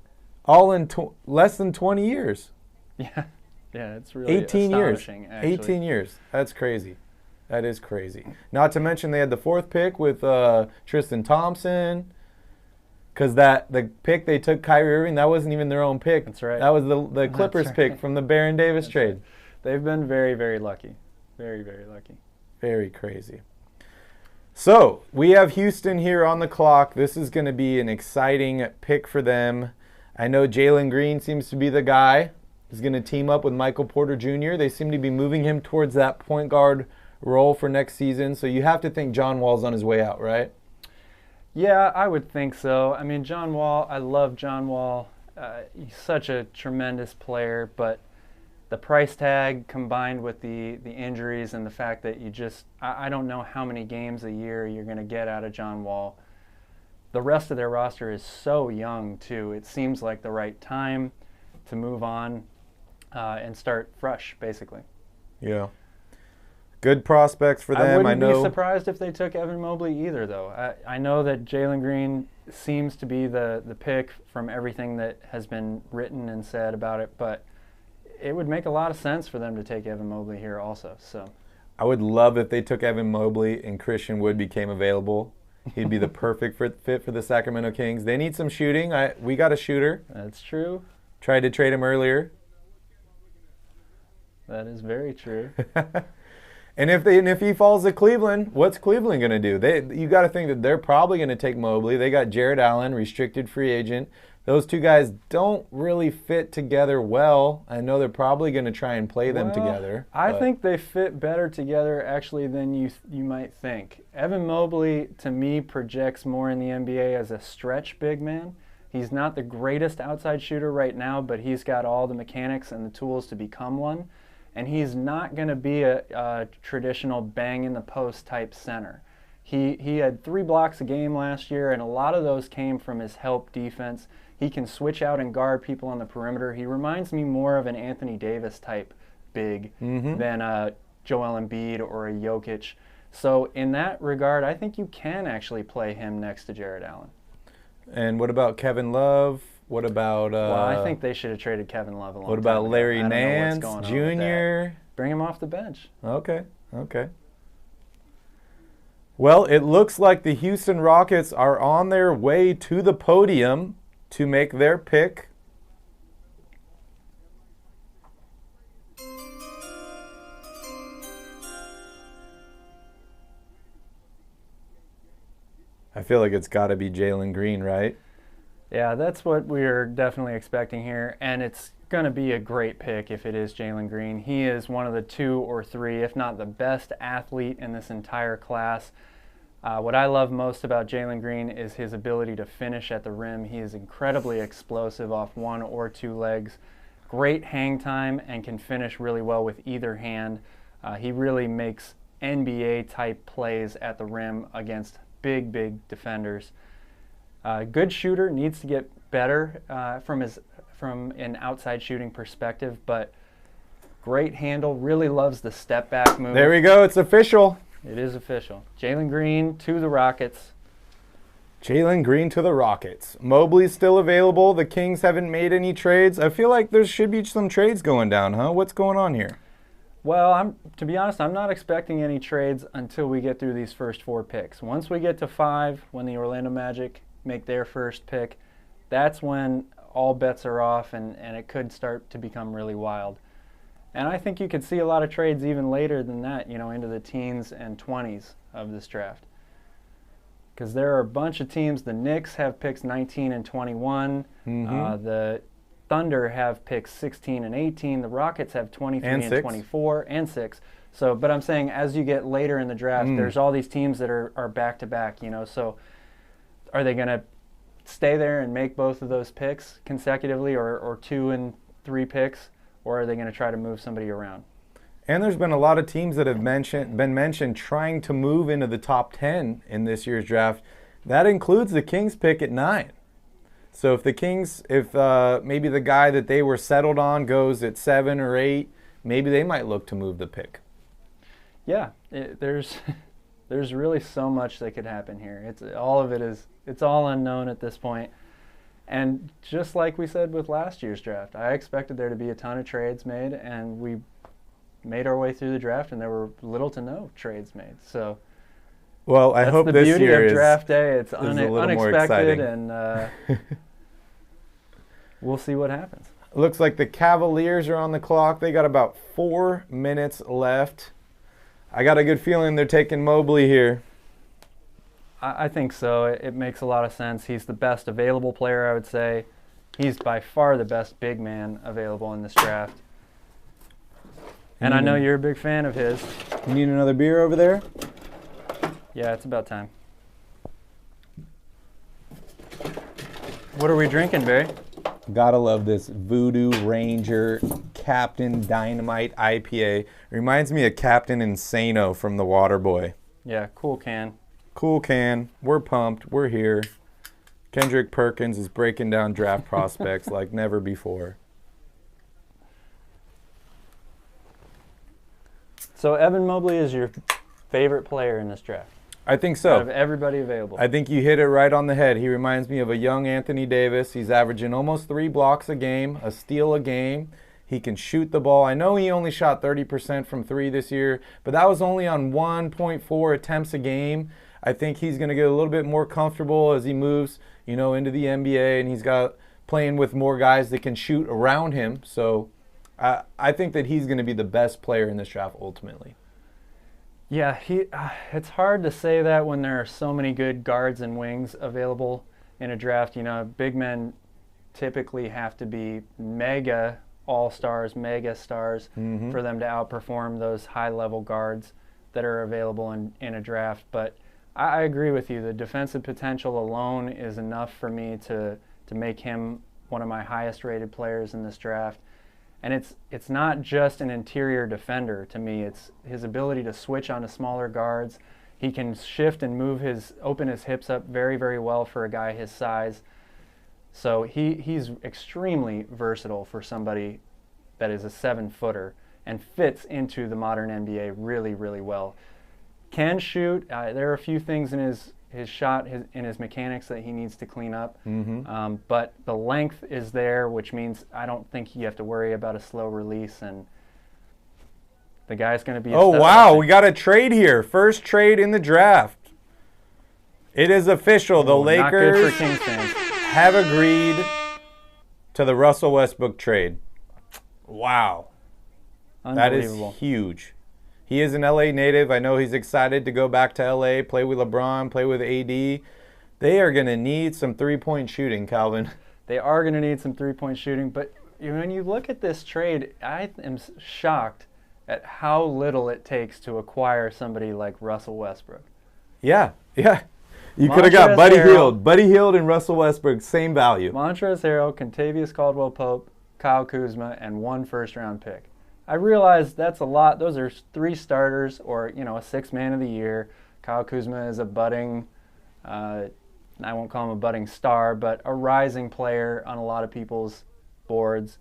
all in less than 20 years. Yeah, it's really 18 astonishing, years. actually. 18 years. That's crazy. That is crazy. Not to mention they had the 4th pick with Tristan Thompson. Because the pick they took Kyrie Irving, that wasn't even their own pick. That's right. That was the Clippers pick from the Baron Davis trade. Right. They've been very, very lucky. Very, very lucky. Very crazy. So, we have Houston here on the clock. This is going to be an exciting pick for them. I know Jalen Green seems to be the guy. He's going to team up with Michael Porter Jr. They seem to be moving him towards that point guard role for next season. So, you have to think John Wall's on his way out, right? Yeah, I would think so. I mean, John Wall, I love John Wall. He's such a tremendous player, but the price tag combined with the injuries and the fact that I don't know how many games a year you're going to get out of John Wall. The rest of their roster is so young, too. It seems like the right time to move on and start fresh, basically. Yeah. Good prospects for them. I wouldn't be surprised if they took Evan Mobley either, though. I know that Jalen Green seems to be the pick from everything that has been written and said about it, but it would make a lot of sense for them to take Evan Mobley here also. So I would love if they took Evan Mobley and Christian Wood became available. He'd be the perfect fit for the Sacramento Kings. They need some shooting. We got a shooter. That's true. Tried to trade him earlier. That is very true. And if he falls to Cleveland, what's Cleveland going to do? You got to think that they're probably going to take Mobley. They got Jared Allen, restricted free agent. Those two guys don't really fit together well. I know they're probably going to try and play them together. I think they fit better together actually than you might think. Evan Mobley, to me, projects more in the NBA as a stretch big man. He's not the greatest outside shooter right now, but he's got all the mechanics and the tools to become one. And he's not going to be a traditional bang in the post type center. He had 3 blocks a game last year, and a lot of those came from his help defense. He can switch out and guard people on the perimeter. He reminds me more of an Anthony Davis type big than a Joel Embiid or a Jokic. So in that regard, I think you can actually play him next to Jared Allen. And what about Kevin Love? What about... well, I think they should have traded Kevin Love a long time What about ago. Larry Nance Jr.? Bring him off the bench. Okay. Well, it looks like the Houston Rockets are on their way to the podium to make their pick. I feel like it's got to be Jalen Green, right? Yeah, that's what we're definitely expecting here, and it's going to be a great pick if it is Jalen Green. He is one of the 2 or 3, if not the best athlete in this entire class. What I love most about Jalen Green is his ability to finish at the rim. He is incredibly explosive off 1 or 2 legs, great hang time, and can finish really well with either hand. He really makes NBA-type plays at the rim against big defenders. Good shooter, needs to get better from an outside shooting perspective, but great handle, really loves the step back move. There we go, it's official. It is official. Jalen Green to the Rockets. Jalen Green to the Rockets. Mobley's still available. The Kings haven't made any trades. I feel like there should be some trades going down, huh? What's going on here? Well, to be honest, I'm not expecting any trades until we get through these first 4 picks. Once we get to 5, when the Orlando Magic make their first pick, that's when all bets are off and it could start to become really wild. And I think you could see a lot of trades even later than that, into the teens and 20s of this draft. Because there are a bunch of teams. The Knicks have picks 19 and 21. The Thunder have picks 16 and 18. The Rockets have 23 and 24 and 6. So, but I'm saying as you get later in the draft, there's all these teams that are back-to-back, So are they going to stay there and make both of those picks consecutively or 2 and 3 picks? Or are they going to try to move somebody around? And there's been a lot of teams that have been mentioned trying to move into the top 10 in this year's draft. That includes the Kings pick at 9. So if the Kings, maybe the guy that they were settled on goes at 7 or 8, maybe they might look to move the pick. Yeah, there's really so much that could happen here. It's all unknown at this point. And just like we said with last year's draft, I expected there to be a ton of trades made, and we made our way through the draft, and there were little to no trades made. So, well, I hope this year is the beauty of draft day. It's a little more exciting, and we'll see what happens. It looks like the Cavaliers are on the clock. They got about 4 minutes left. I got a good feeling they're taking Mobley here. I think so. It makes a lot of sense. He's the best available player, I would say. He's by far the best big man available in this draft. And I know you're a big fan of his. You need another beer over there? Yeah, it's about time. What are we drinking, Barry? Gotta love this Voodoo Ranger Captain Dynamite IPA. Reminds me of Captain Insano from The Waterboy. Yeah, cool can. Cool can. We're pumped. We're here. Kendrick Perkins is breaking down draft prospects like never before. So Evan Mobley is your favorite player in this draft? I think so. Out of everybody available. I think you hit it right on the head. He reminds me of a young Anthony Davis. He's averaging almost 3 blocks a game, a steal a game. He can shoot the ball. I know he only shot 30% from 3 this year, but that was only on 1.4 attempts a game. I think he's going to get a little bit more comfortable as he moves, into the NBA, and he's got playing with more guys that can shoot around him. So I think that he's going to be the best player in this draft ultimately. Yeah, it's hard to say that when there are so many good guards and wings available in a draft. Big men typically have to be mega all-stars, mega stars for them to outperform those high-level guards that are available in a draft. But I agree with you. The defensive potential alone is enough for me to make him one of my highest-rated players in this draft. And it's not just an interior defender to me. It's his ability to switch onto smaller guards. He can shift and open his hips up very, very well for a guy his size. So he's extremely versatile for somebody that is a 7-footer and fits into the modern NBA really, really well. Can shoot. There are a few things in his shot, in his mechanics that he needs to clean up. But the length is there, which means I don't think you have to worry about a slow release. And the guy's going to be. Oh, wow. We got a trade here. First trade in the draft. It is official. The Lakers not good for Kings fans. have agreed to the Russell Westbrook trade. Wow. That is huge. He is an LA native. I know he's excited to go back to LA, play with LeBron, play with AD. They are going to need some three-point shooting, Calvin. They are going to need some three-point shooting. But when you look at this trade, I am shocked at how little it takes to acquire somebody like Russell Westbrook. Yeah. You could have got Buddy Hield. Buddy Hield and Russell Westbrook, same value. Montrezl Harrell, Kentavious Caldwell-Pope, Kyle Kuzma, and 1 first-round pick. I realize that's a lot. Those are 3 starters or, a 6th man of the year. Kyle Kuzma is a budding, I won't call him a budding star, but a rising player on a lot of people's boards.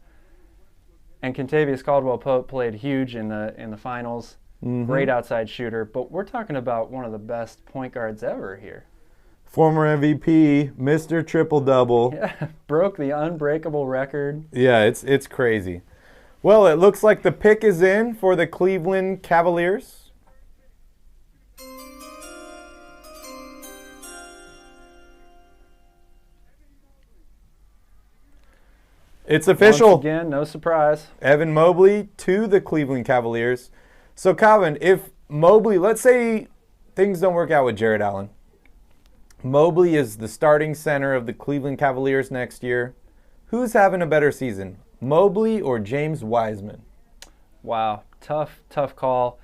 And Kentavious Caldwell-Pope played huge in the finals. Great outside shooter. But we're talking about one of the best point guards ever here. Former MVP, Mr. Triple-Double. Yeah, broke the unbreakable record. Yeah, it's crazy. Well, it looks like the pick is in for the Cleveland Cavaliers. It's official. Once again, no surprise. Evan Mobley to the Cleveland Cavaliers. So, Calvin, if Mobley, let's say things don't work out with Jared Allen. Mobley is the starting center of the Cleveland Cavaliers next year. Who's having a better season, Mobley or James Wiseman? Wow, tough call.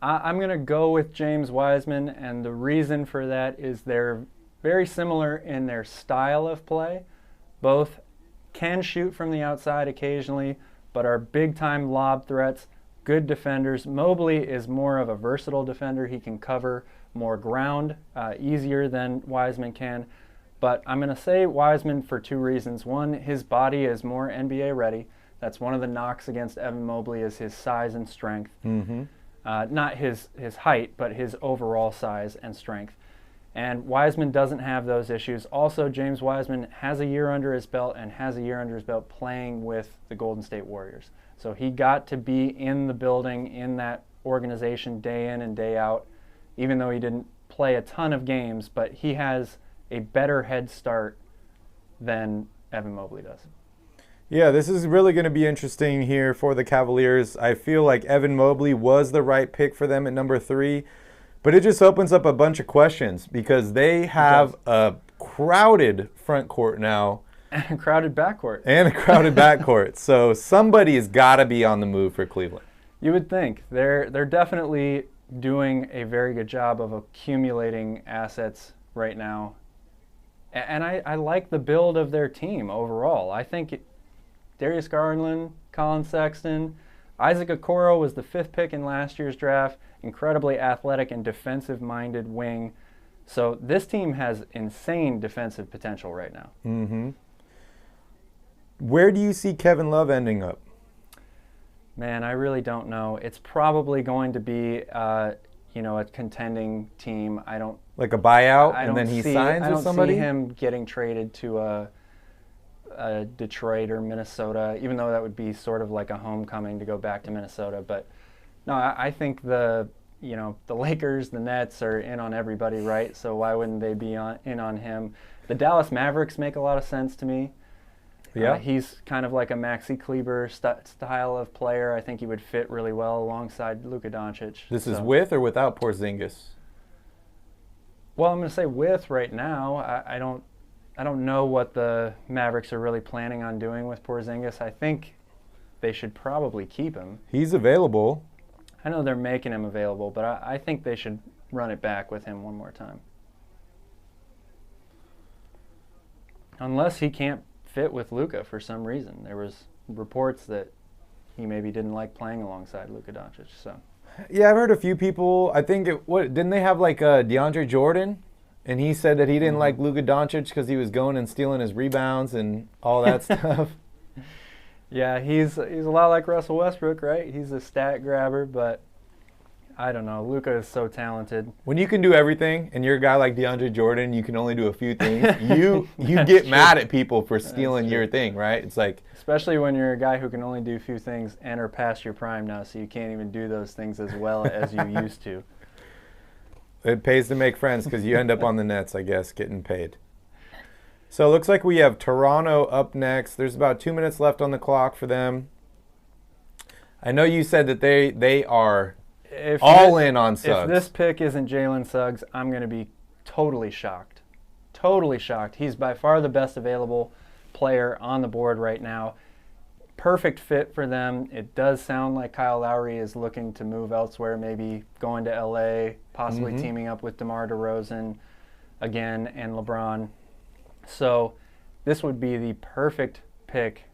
I'm going to go with James Wiseman, and the reason for that is they're very similar in their style of play. Both can shoot from the outside occasionally, but are big-time lob threats, good defenders. Mobley is more of a versatile defender. He can cover more ground easier than Wiseman can. But I'm going to say Wiseman for 2 reasons. One, his body is more NBA ready. That's one of the knocks against Evan Mobley is his size and strength. Not his height, but his overall size and strength. And Wiseman doesn't have those issues. Also, James Wiseman has a year under his belt and has a year under his belt playing with the Golden State Warriors. So he got to be in the building, in that organization day in and day out, even though he didn't play a ton of games, but he has a better head start than Evan Mobley does. Yeah, this is really going to be interesting here for the Cavaliers. I feel like Evan Mobley was the right pick for them at number 3, but it just opens up a bunch of questions because they have a crowded front court now. And a crowded backcourt. So somebody has got to be on the move for Cleveland. You would think. They're definitely doing a very good job of accumulating assets right now. And I like the build of their team overall. I think Darius Garland, Colin Sexton. Isaac Okoro was the 5th pick in last year's draft. Incredibly athletic and defensive-minded wing. So this team has insane defensive potential right now. Mm-hmm. Where do you see Kevin Love ending up? Man, I really don't know. It's probably going to be, a contending team. Like a buyout, and then he signs with somebody? I don't see him getting traded to a Detroit or Minnesota, even though that would be sort of like a homecoming to go back to Minnesota. But no, I think the Lakers, the Nets are in on everybody, right? So why wouldn't they be in on him? The Dallas Mavericks make a lot of sense to me. Yeah. He's kind of like a Maxi Kleber style of player. I think he would fit really well alongside Luka Doncic. This is with or without Porzingis? Well, I'm going to say with right now. I don't know what the Mavericks are really planning on doing with Porzingis. I think they should probably keep him. He's available. I know they're making him available, but I think they should run it back with him one more time. Unless he can't fit with Luka for some reason. There was reports that he maybe didn't like playing alongside Luka Doncic. So, yeah, I've heard a few people. I think didn't they have like DeAndre Jordan, and he said that he didn't like Luka Doncic because he was going and stealing his rebounds and all that stuff. Yeah, he's a lot like Russell Westbrook, right? He's a stat grabber, but I don't know. Luka is so talented. When you can do everything, and you're a guy like DeAndre Jordan, you can only do a few things. you get mad at people for stealing your thing, right? It's like, especially when you're a guy who can only do a few things and are past your prime now, so you can't even do those things as well as you used to. It pays to make friends because you end up on the Nets, I guess, getting paid. So it looks like we have Toronto up next. There's about 2 minutes left on the clock for them. I know you said that they are all in on Suggs. If this pick isn't Jalen Suggs, I'm going to be totally shocked. Totally shocked. He's by far the best available player on the board right now. Perfect fit for them. It does sound like Kyle Lowry is looking to move elsewhere, maybe going to LA, possibly teaming up with DeMar DeRozan again and LeBron. So this would be the perfect pick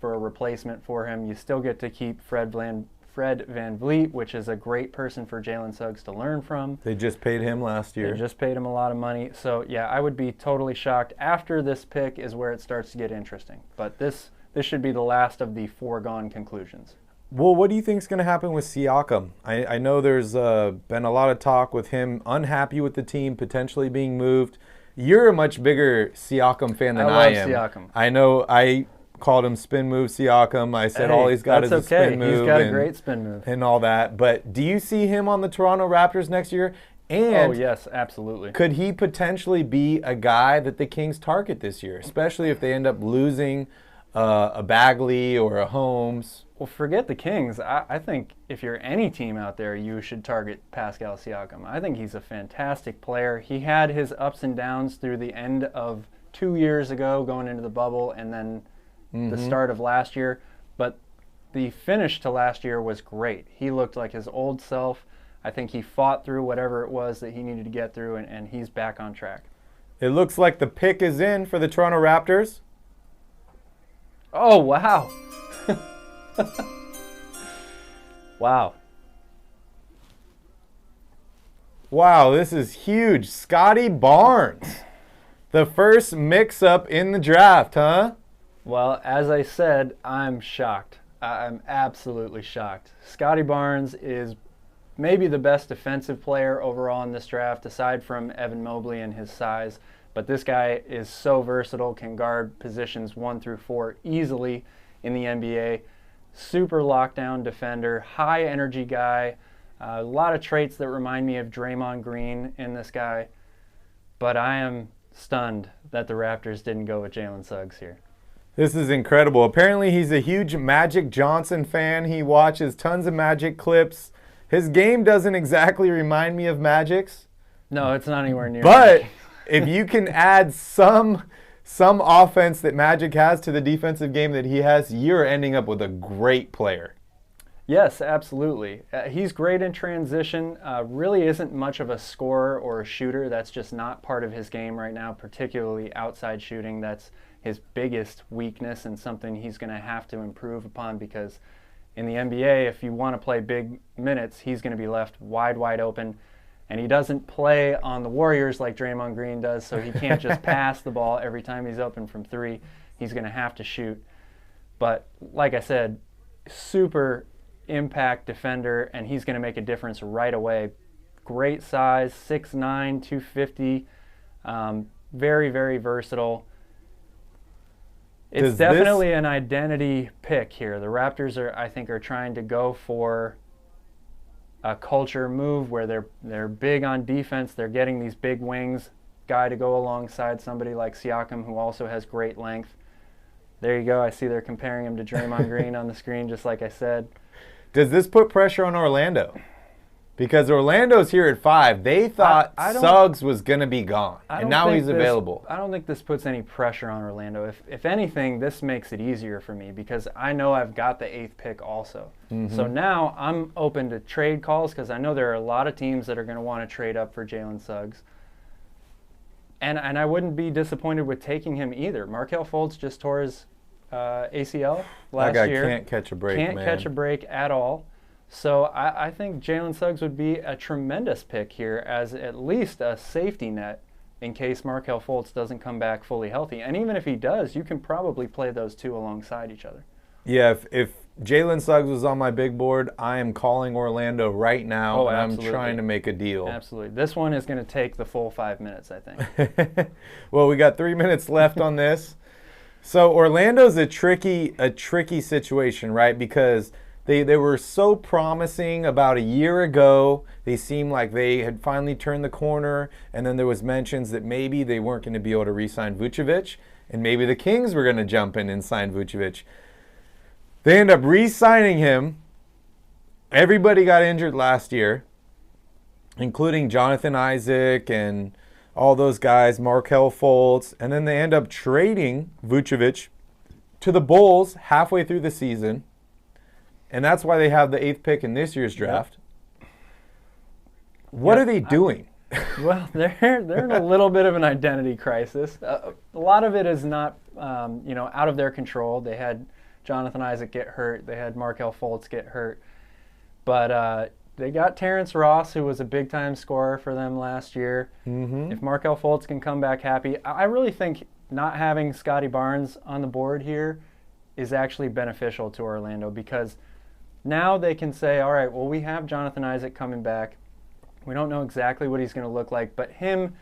for a replacement for him. You still get to keep Fred VanVleet, which is a great person for Jalen Suggs to learn from. They just paid him last year. They just paid him a lot of money. So, yeah, I would be totally shocked. After this pick is where it starts to get interesting. But this should be the last of the foregone conclusions. Well, what do you think is going to happen with Siakam? I know there's been a lot of talk with him unhappy with the team, potentially being moved. You're a much bigger Siakam fan than I am. I love Siakam. I know I called him spin move Siakam. I said all he's got is a spin move. He's got a great spin move. And all that. But do you see him on the Toronto Raptors next year? And yes, absolutely. Could he potentially be a guy that the Kings target this year, especially if they end up losing a Bagley or a Holmes? Well, forget the Kings. I think if you're any team out there, you should target Pascal Siakam. I think he's a fantastic player. He had his ups and downs through the end of 2 years ago, going into the bubble, and then the start of last year. But the finish to last year was great. He looked like his old self. I think he fought through whatever it was that he needed to get through, and he's back on track. It looks like the pick is in for the Toronto Raptors. Oh, wow. Wow. Wow, this is huge. Scotty Barnes. The first mix-up in the draft, huh? Well, as I said, I'm shocked. I'm absolutely shocked. Scotty Barnes is maybe the best defensive player overall in this draft, aside from Evan Mobley and his size. But this guy is so versatile, can guard positions 1 through 4 easily in the NBA. Super lockdown defender, high energy guy. A lot of traits that remind me of Draymond Green in this guy. But I am stunned that the Raptors didn't go with Jalen Suggs here. This is incredible. Apparently he's a huge Magic Johnson fan. He watches tons of Magic clips. His game doesn't exactly remind me of Magic's. No, it's not anywhere near. But if you can add some offense that Magic has to the defensive game that he has, you're ending up with a great player. Yes, absolutely. He's great in transition. Really isn't much of a scorer or a shooter. That's just not part of his game right now, particularly outside shooting. That's his biggest weakness and something he's going to have to improve upon, because in the NBA, if you want to play big minutes, he's going to be left wide open. And he doesn't play on the Warriors like Draymond Green does, so he can't just pass the ball every time he's open from three. He's going to have to shoot. But like I said, super impact defender, and he's going to make a difference right away. Great size, 6'9", 250, very, very versatile. It's definitely an identity pick here. The Raptors are trying to go for a culture move where they're big on defense. They're getting these big wings, guy to go alongside somebody like Siakam, who also has great length. There you go. I see they're comparing him to Draymond Green on the screen, just like I said. Does this put pressure on Orlando? Because Orlando's here at 5. They thought Suggs was going to be gone, and now he's available. I don't think this puts any pressure on Orlando. If anything, this makes it easier for me because I know I've got the 8th pick also. Mm-hmm. So now I'm open to trade calls because I know there are a lot of teams that are going to want to trade up for Jalen Suggs. And I wouldn't be disappointed with taking him either. Markelle Fultz just tore his ACL last year. That guy can't catch a break, Can't catch a break at all. So I think Jalen Suggs would be a tremendous pick here as at least a safety net in case Markelle Fultz doesn't come back fully healthy. And even if he does, you can probably play those two alongside each other. Yeah, if Jalen Suggs was on my big board, I am calling Orlando right now, and I'm trying to make a deal. Absolutely. This one is going to take the full 5 minutes, I think. Well, we got 3 minutes left on this. So Orlando's a tricky situation, right? Because they were so promising about a year ago. They seemed like they had finally turned the corner, and then there was mentions that maybe they weren't going to be able to re-sign Vucevic, and maybe the Kings were going to jump in and sign Vucevic. They end up re-signing him. Everybody got injured last year, including Jonathan Isaac and all those guys, Markelle Fultz, and then they end up trading Vucevic to the Bulls halfway through the season. And that's why they have the 8th pick in this year's draft. What are they doing? Well, they're in a little bit of an identity crisis. A lot of it is not, out of their control. They had Jonathan Isaac get hurt. They had Markelle Fultz get hurt. But they got Terrence Ross, who was a big-time scorer for them last year. Mm-hmm. If Markelle Fultz can come back happy, I really think not having Scotty Barnes on the board here is actually beneficial to Orlando because now they can say, all right, well, we have Jonathan Isaac coming back. We don't know exactly what he's going to look like, but him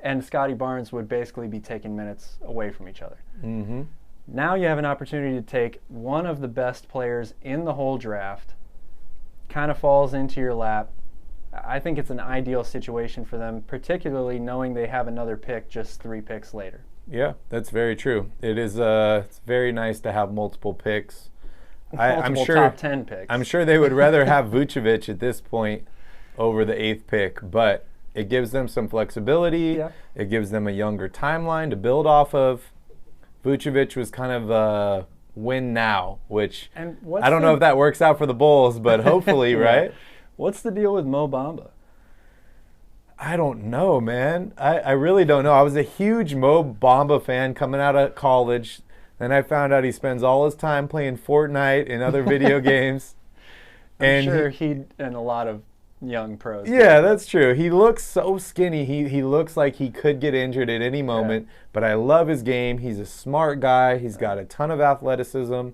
and Scotty Barnes would basically be taking minutes away from each other. Mm-hmm. Now you have an opportunity to take one of the best players in the whole draft, kind of falls into your lap. I think it's an ideal situation for them, particularly knowing they have another pick just 3 picks later. Yeah, that's very true. It is. It's very nice to have multiple picks. I'm sure top 10 picks. I'm sure they would rather have Vucevic at this point over the 8th pick, but it gives them some flexibility. Yeah. It gives them a younger timeline to build off of. Vucevic was kind of a win now, which I don't know if that works out for the Bulls, but hopefully, yeah. Right? What's the deal with Mo Bamba? I don't know, man. I really don't know. I was a huge Mo Bamba fan coming out of college. Then I found out he spends all his time playing Fortnite and other video games. I'm sure he and a lot of young pros. Yeah, that's true. He looks so skinny. He looks like he could get injured at any moment. Yeah. But I love his game. He's a smart guy. He's got a ton of athleticism.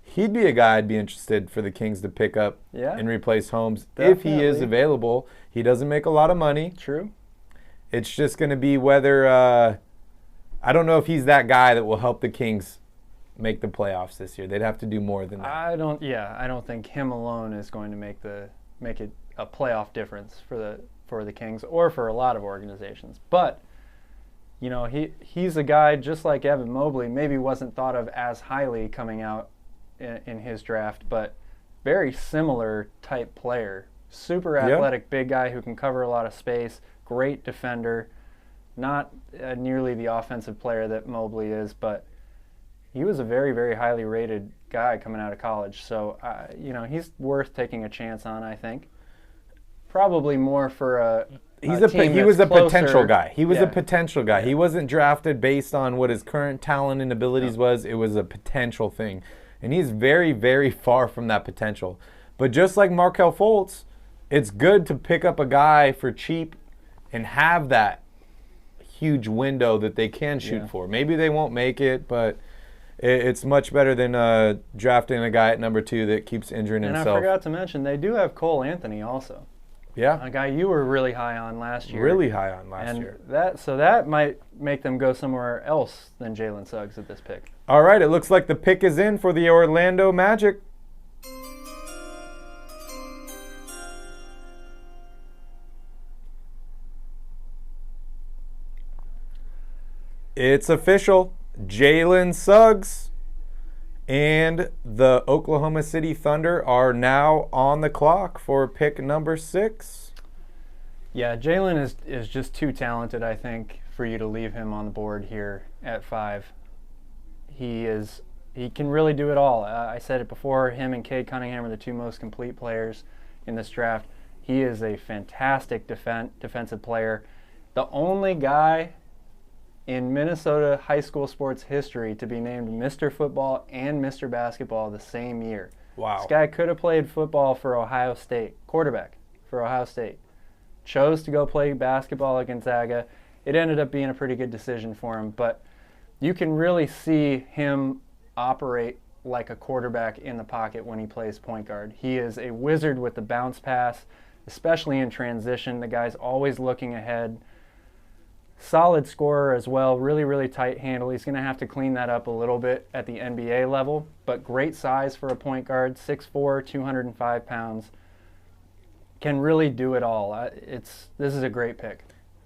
He'd be a guy I'd be interested for the Kings to pick up and replace Holmes if he is available. He doesn't make a lot of money. True. It's just going to be whether I don't know if he's that guy that will help the Kings make the playoffs this year. They'd have to do more than that. I don't think him alone is going to make it a playoff difference for the Kings or for a lot of organizations. But he's a guy just like Evan Mobley, maybe wasn't thought of as highly coming out in his draft, but very similar type player. Super athletic, big guy who can cover a lot of space, great defender, not nearly the offensive player that Mobley is, but he was a very, very highly rated guy coming out of college. So, he's worth taking a chance on, I think. probably more for a he team was a that's potential closer. guy. He was a Yeah. potential guy. He wasn't drafted based on what his current talent and abilities was. It was a potential thing. And he's very, very far from that potential. But just like Markelle Fultz, it's good to pick up a guy for cheap and have that huge window that they can shoot for. Maybe they won't make it, but it's much better than drafting a guy at number 2 that keeps injuring himself. And I forgot to mention, they do have Cole Anthony also. Yeah. A guy you were really high on last year. Really high on last year. That might make them go somewhere else than Jalen Suggs at this pick. All right, it looks like the pick is in for the Orlando Magic. It's official. Jalen Suggs and the Oklahoma City Thunder are now on the clock for pick number 6. Yeah, Jalen is just too talented, I think, for you to leave him on the board here at 5. He can really do it all. I said it before, him and Cade Cunningham are the 2 most complete players in this draft. He is a fantastic defensive player. The only guy in Minnesota high school sports history to be named Mr. Football and Mr. Basketball the same year. Wow. This guy could have played football for Ohio State, quarterback for Ohio State. Chose to go play basketball at Gonzaga. It ended up being a pretty good decision for him, but you can really see him operate like a quarterback in the pocket when he plays point guard. He is a wizard with the bounce pass, especially in transition. The guy's always looking ahead. Solid scorer as well, really, really tight handle. He's going to have to clean that up a little bit at the NBA level, but great size for a point guard, 6'4", 205 pounds. Can really do it all. This is a great pick.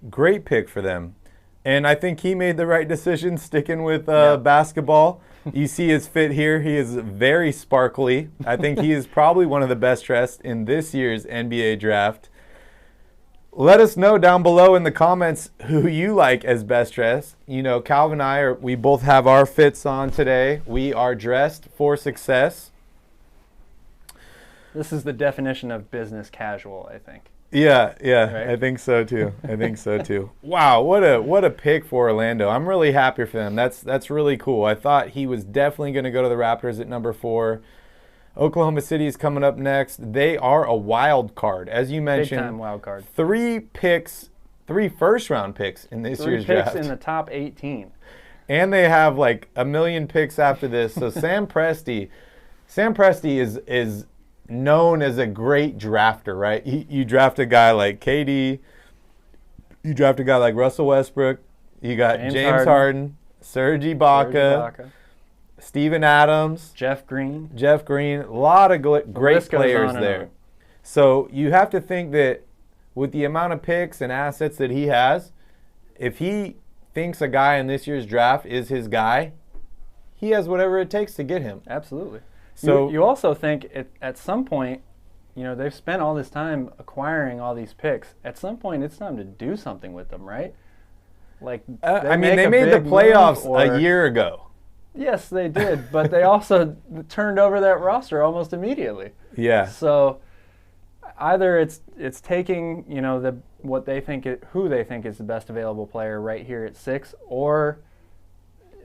Great pick for them. And I think he made the right decision sticking with basketball. You see his fit here. He is very sparkly. I think he is probably one of the best dressed in this year's NBA draft. Let us know down below in the comments who you like as best dressed. You know, Calvin and I, we both have our fits on today. We are dressed for success. This is the definition of business casual, I think. Yeah, Right? I think so too. Wow, what a pick for Orlando. I'm really happy for them. That's really cool. I thought he was definitely going to go to the Raptors at number 4. Oklahoma City is coming up next. They are a wild card, as you mentioned. Big time wild card. 3 first-round picks in this year's draft. 3 picks in the top 18. And they have like a million picks after this. So Sam Presti is known as a great drafter, right? You draft a guy like KD, you draft a guy like Russell Westbrook, you got James Harden, Serge Ibaka, Steven Adams, Jeff Green, a lot of great players there. So you have to think that with the amount of picks and assets that he has, if he thinks a guy in this year's draft is his guy, he has whatever it takes to get him. Absolutely. So you also think at some point, you know, they've spent all this time acquiring all these picks. At some point, it's time to do something with them, right? Like, they made the playoffs a year ago. Yes, they did, but they also turned over that roster almost immediately. Yeah. So either it's taking, you know, who they think is the best available player right here at 6, or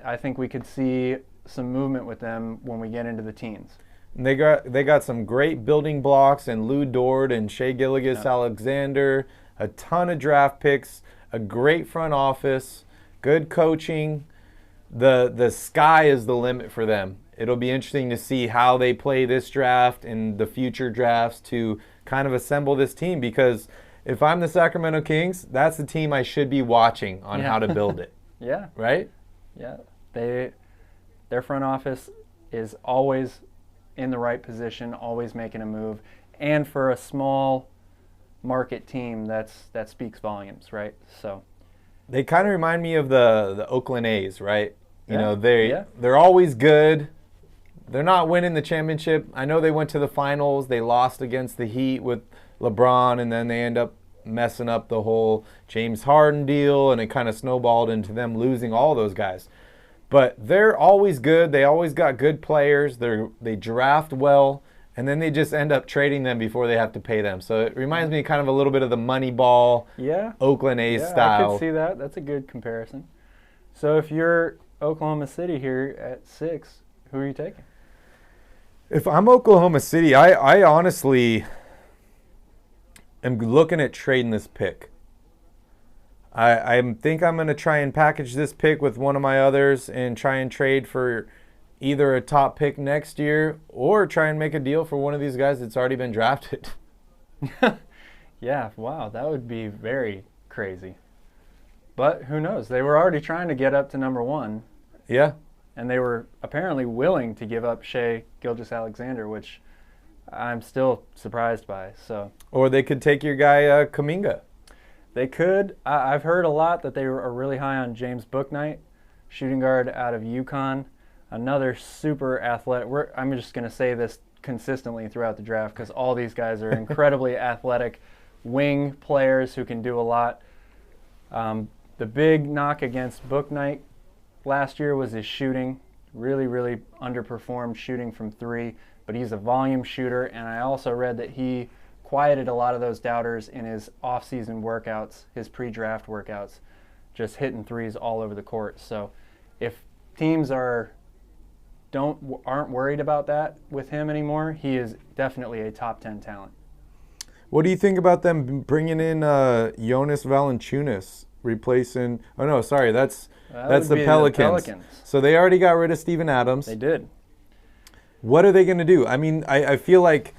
I think we could see some movement with them when we get into the teens. And they got some great building blocks in Lou Dort and Shai Gilgeous-Alexander, a ton of draft picks, a great front office, good coaching. The sky is the limit for them. It'll be interesting to see how they play this draft and the future drafts to kind of assemble this team, because if I'm the Sacramento Kings, that's the team I should be watching on how to build it. Yeah. Right? Yeah. Their front office is always in the right position, always making a move. And for a small market team, that speaks volumes, right? So they kind of remind me of the Oakland A's, right? You know, Yeah. they're always good. They're not winning the championship. I know they went to the finals. They lost against the Heat with LeBron, and then they end up messing up the whole James Harden deal, and it kind of snowballed into them losing all those guys. But they're always good. They always got good players. They draft well, and then they just end up trading them before they have to pay them. So it reminds me kind of a little bit of the Moneyball, Oakland A's style. I could see that. That's a good comparison. So if you're Oklahoma City here at 6, who are you taking? If I'm Oklahoma City, I honestly am looking at trading this pick. I think I'm going to try and package this pick with one of my others and try and trade for either a top pick next year or try and make a deal for one of these guys that's already been drafted. Yeah, wow, that would be very crazy. But who knows? They were already trying to get up to number 1. Yeah. And they were apparently willing to give up Shai Gilgeous-Alexander, which I'm still surprised by. So. Or they could take your guy Kuminga. They could. I've heard a lot that they are really high on James Bouknight, shooting guard out of UConn. Another super athletic. I'm just going to say this consistently throughout the draft because all these guys are incredibly athletic wing players who can do a lot. The big knock against Bouknight last year was his shooting. Really, really underperformed shooting from 3, but he's a volume shooter, and I also read that he quieted a lot of those doubters in his off-season workouts, his pre-draft workouts, just hitting threes all over the court. So if teams aren't worried about that with him anymore, he is definitely a top 10 talent. What do you think about them bringing in Jonas Valanciunas, replacing? Oh no, sorry, that's the Pelicans. So they already got rid of Steven Adams. They did. What are they going to do? I mean, I feel like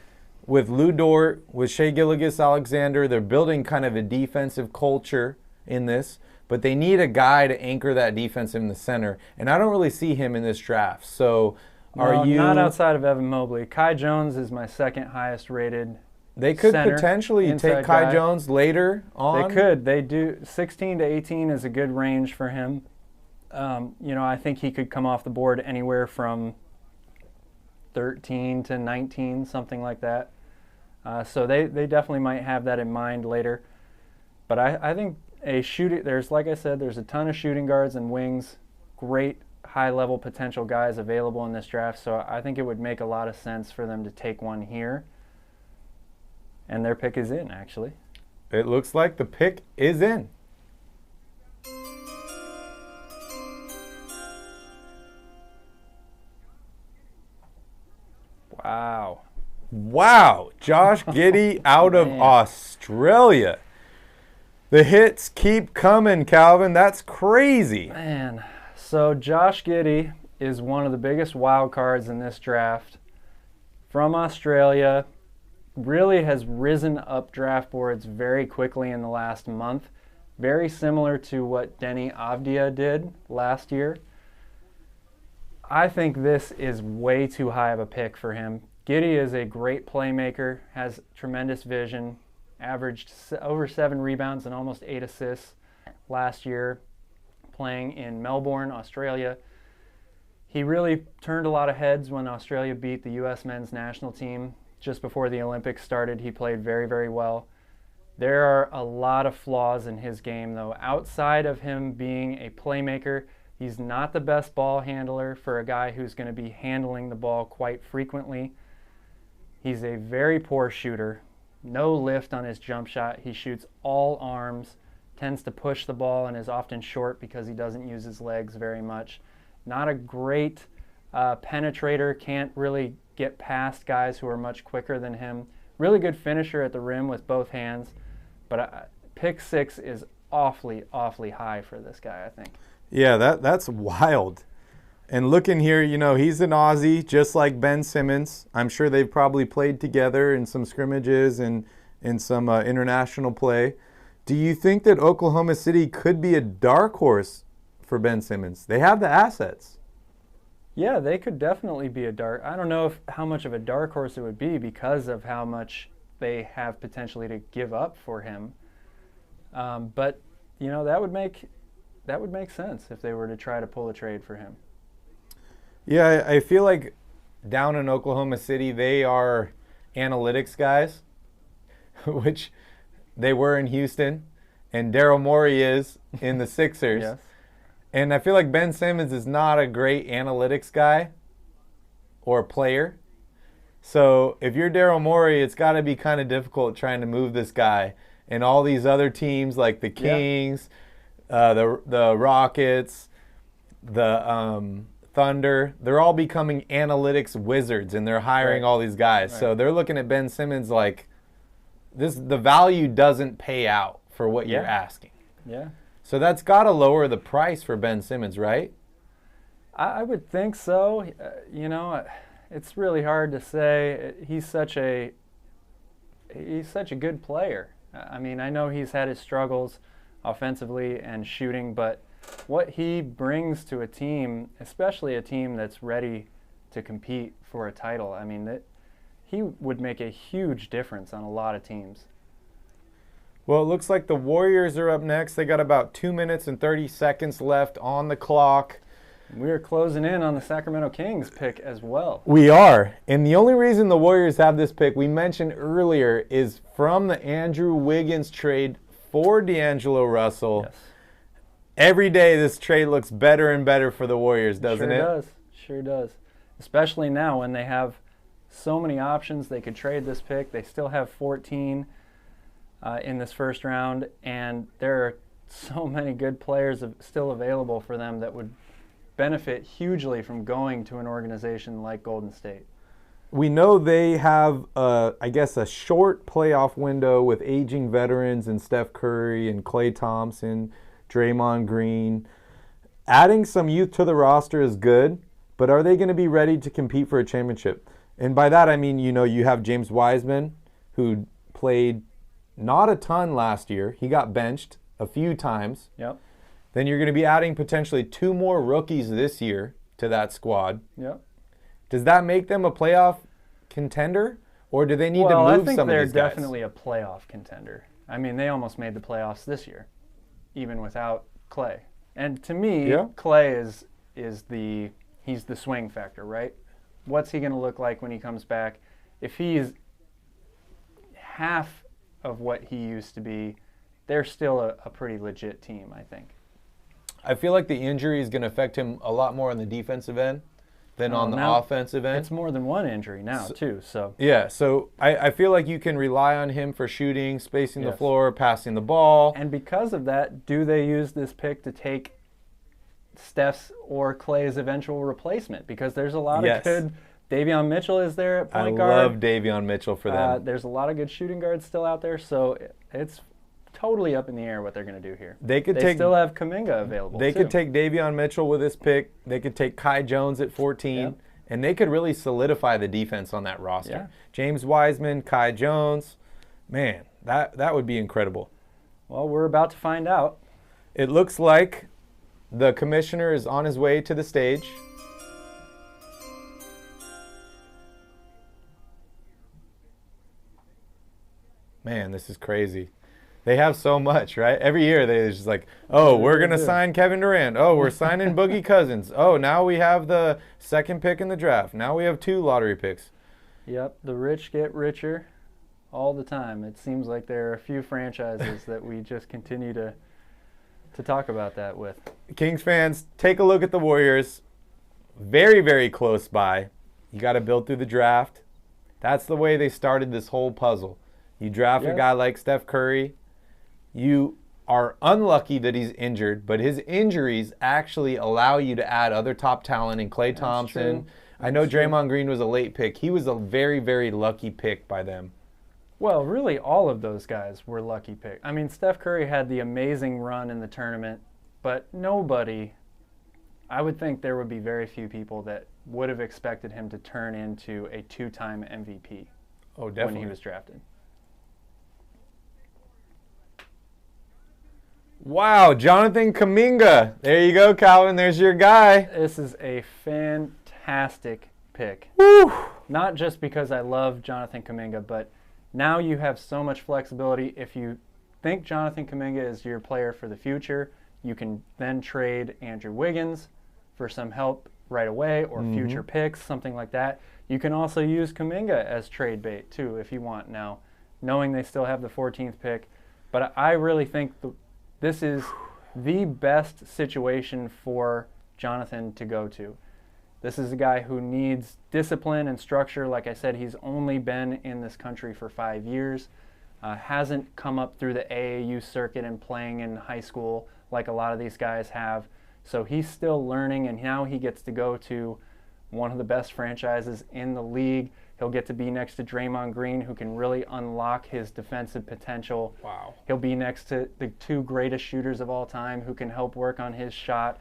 with Lou Dort, with Shai Gilgeous-Alexander, they're building kind of a defensive culture in this, but they need a guy to anchor that defense in the center, and I don't really see him in this draft. So are you... Not outside of Evan Mobley. Kai Jones is my second highest rated. They could center, potentially take Kai guy. Jones later on. They could. They do. 16 to 18 is a good range for him. I think he could come off the board anywhere from 13 to 19, something like that. So they definitely might have that in mind later. But I think like I said, there's a ton of shooting guards and wings, great high-level potential guys available in this draft. So I think it would make a lot of sense for them to take one here. And their pick is in, actually. It looks like the pick is in. Wow. Josh Giddey out of Australia. The hits keep coming, Calvin. That's crazy. Man. So Josh Giddey is one of the biggest wild cards in this draft. From Australia. Really has risen up draft boards very quickly in the last month. Very similar to what Denny Avdia did last year. I think this is way too high of a pick for him. Giddey is a great playmaker, has tremendous vision, averaged over 7 rebounds and almost 8 assists last year playing in Melbourne, Australia. He really turned a lot of heads when Australia beat the U.S. men's national team. Just before the Olympics started, he played very, very well. There are a lot of flaws in his game, though. Outside of him being a playmaker, he's not the best ball handler for a guy who's going to be handling the ball quite frequently. He's a very poor shooter. No lift on his jump shot. He shoots all arms, tends to push the ball, and is often short because he doesn't use his legs very much. Not a great penetrator, can't really get past guys who are much quicker than him. Really good finisher at the rim with both hands, but pick 6 is awfully, awfully high for this guy, I think. Yeah, that's wild. And looking here, he's an Aussie, just like Ben Simmons. I'm sure they've probably played together in some scrimmages and in some international play. Do you think that Oklahoma City could be a dark horse for Ben Simmons? They have the assets. Yeah, they could definitely be a dark. I don't know how much of a dark horse it would be because of how much they have potentially to give up for him. But that would make sense if they were to try to pull a trade for him. Yeah, I feel like down in Oklahoma City they are analytics guys, which they were in Houston, and Daryl Morey is in the Sixers. Yes. And I feel like Ben Simmons is not a great analytics guy or player. So if you're Daryl Morey, it's got to be kind of difficult trying to move this guy. And all these other teams like the Kings, the Rockets, the Thunder, they're all becoming analytics wizards, and they're hiring all these guys. So they're looking at Ben Simmons like the value doesn't pay out for what you're asking. Yeah. So that's got to lower the price for Ben Simmons, right? I would think so. It's really hard to say. He's such a good player. I mean, I know he's had his struggles offensively and shooting, but what he brings to a team, especially a team that's ready to compete for a title, I mean, he would make a huge difference on a lot of teams. Well, it looks like the Warriors are up next. They got about 2 minutes and 30 seconds left on the clock. We're closing in on the Sacramento Kings pick as well. We are. And the only reason the Warriors have this pick, we mentioned earlier, is from the Andrew Wiggins trade for D'Angelo Russell. Yes. Every day this trade looks better and better for the Warriors, doesn't it? Sure does. Especially now when they have so many options. They could trade this pick. They still have 14 in this first round, and there are so many good players still available for them that would benefit hugely from going to an organization like Golden State. We know they have, a short playoff window with aging veterans and Steph Curry and Klay Thompson, Draymond Green. Adding some youth to the roster is good, but are they going to be ready to compete for a championship? And by that I mean, you have James Wiseman, who played not a ton last year. He got benched a few times. Yep. Then you're going to be adding potentially 2 more rookies this year to that squad. Yep. Does that make them a playoff contender, or do they need to move some of these guys? I think they're definitely a playoff contender. I mean, they almost made the playoffs this year, even without Klay. And to me, Klay is the swing factor, right? What's he going to look like when he comes back? If he's half of what he used to be, they're still a pretty legit team, I think. I feel like the injury is going to affect him a lot more on the defensive end than on the offensive end. It's more than one injury now, too. So yeah, so I feel like you can rely on him for shooting, spacing the floor, passing the ball. And because of that, do they use this pick to take Steph's or Klay's eventual replacement? Because there's a lot of good. Davion Mitchell is there at point guard. I love Davion Mitchell for them. There's a lot of good shooting guards still out there, so it's totally up in the air what they're going to do here. They still have Kuminga available. They could take Davion Mitchell with this pick. They could take Kai Jones at 14, and they could really solidify the defense on that roster. Yeah. James Wiseman, Kai Jones, man, that would be incredible. Well, we're about to find out. It looks like the commissioner is on his way to the stage. Man, this is crazy. They have so much, right? Every year they're just like, oh, we're going to sign Kevin Durant. Oh, we're signing Boogie Cousins. Oh, now we have the second pick in the draft. Now we have 2 lottery picks. Yep, the rich get richer all the time. It seems like there are a few franchises that we just continue to talk about that with. Kings fans, take a look at the Warriors. Very, very close by. You got to build through the draft. That's the way they started this whole puzzle. You draft a guy like Steph Curry. You are unlucky that he's injured, but his injuries actually allow you to add other top talent in Klay Thompson. I know Draymond Green was a late pick. He was a very, very lucky pick by them. Well, really all of those guys were lucky picks. I mean, Steph Curry had the amazing run in the tournament, but I would think there would be very few people that would have expected him to turn into a 2-time MVP when he was drafted. Wow, Jonathan Kuminga. There you go, Calvin. There's your guy. This is a fantastic pick. Woo! Not just because I love Jonathan Kuminga, but now you have so much flexibility. If you think Jonathan Kuminga is your player for the future, you can then trade Andrew Wiggins for some help right away or future picks, something like that. You can also use Kuminga as trade bait, too, if you want now, knowing they still have the 14th pick. But I really think this is the best situation for Jonathan to go to. This is a guy who needs discipline and structure. Like I said, he's only been in this country for 5 years. Hasn't come up through the AAU circuit and playing in high school like a lot of these guys have. So he's still learning, and now he gets to go to one of the best franchises in the league. He'll get to be next to Draymond Green, who can really unlock his defensive potential. Wow. He'll be next to the 2 greatest shooters of all time who can help work on his shot.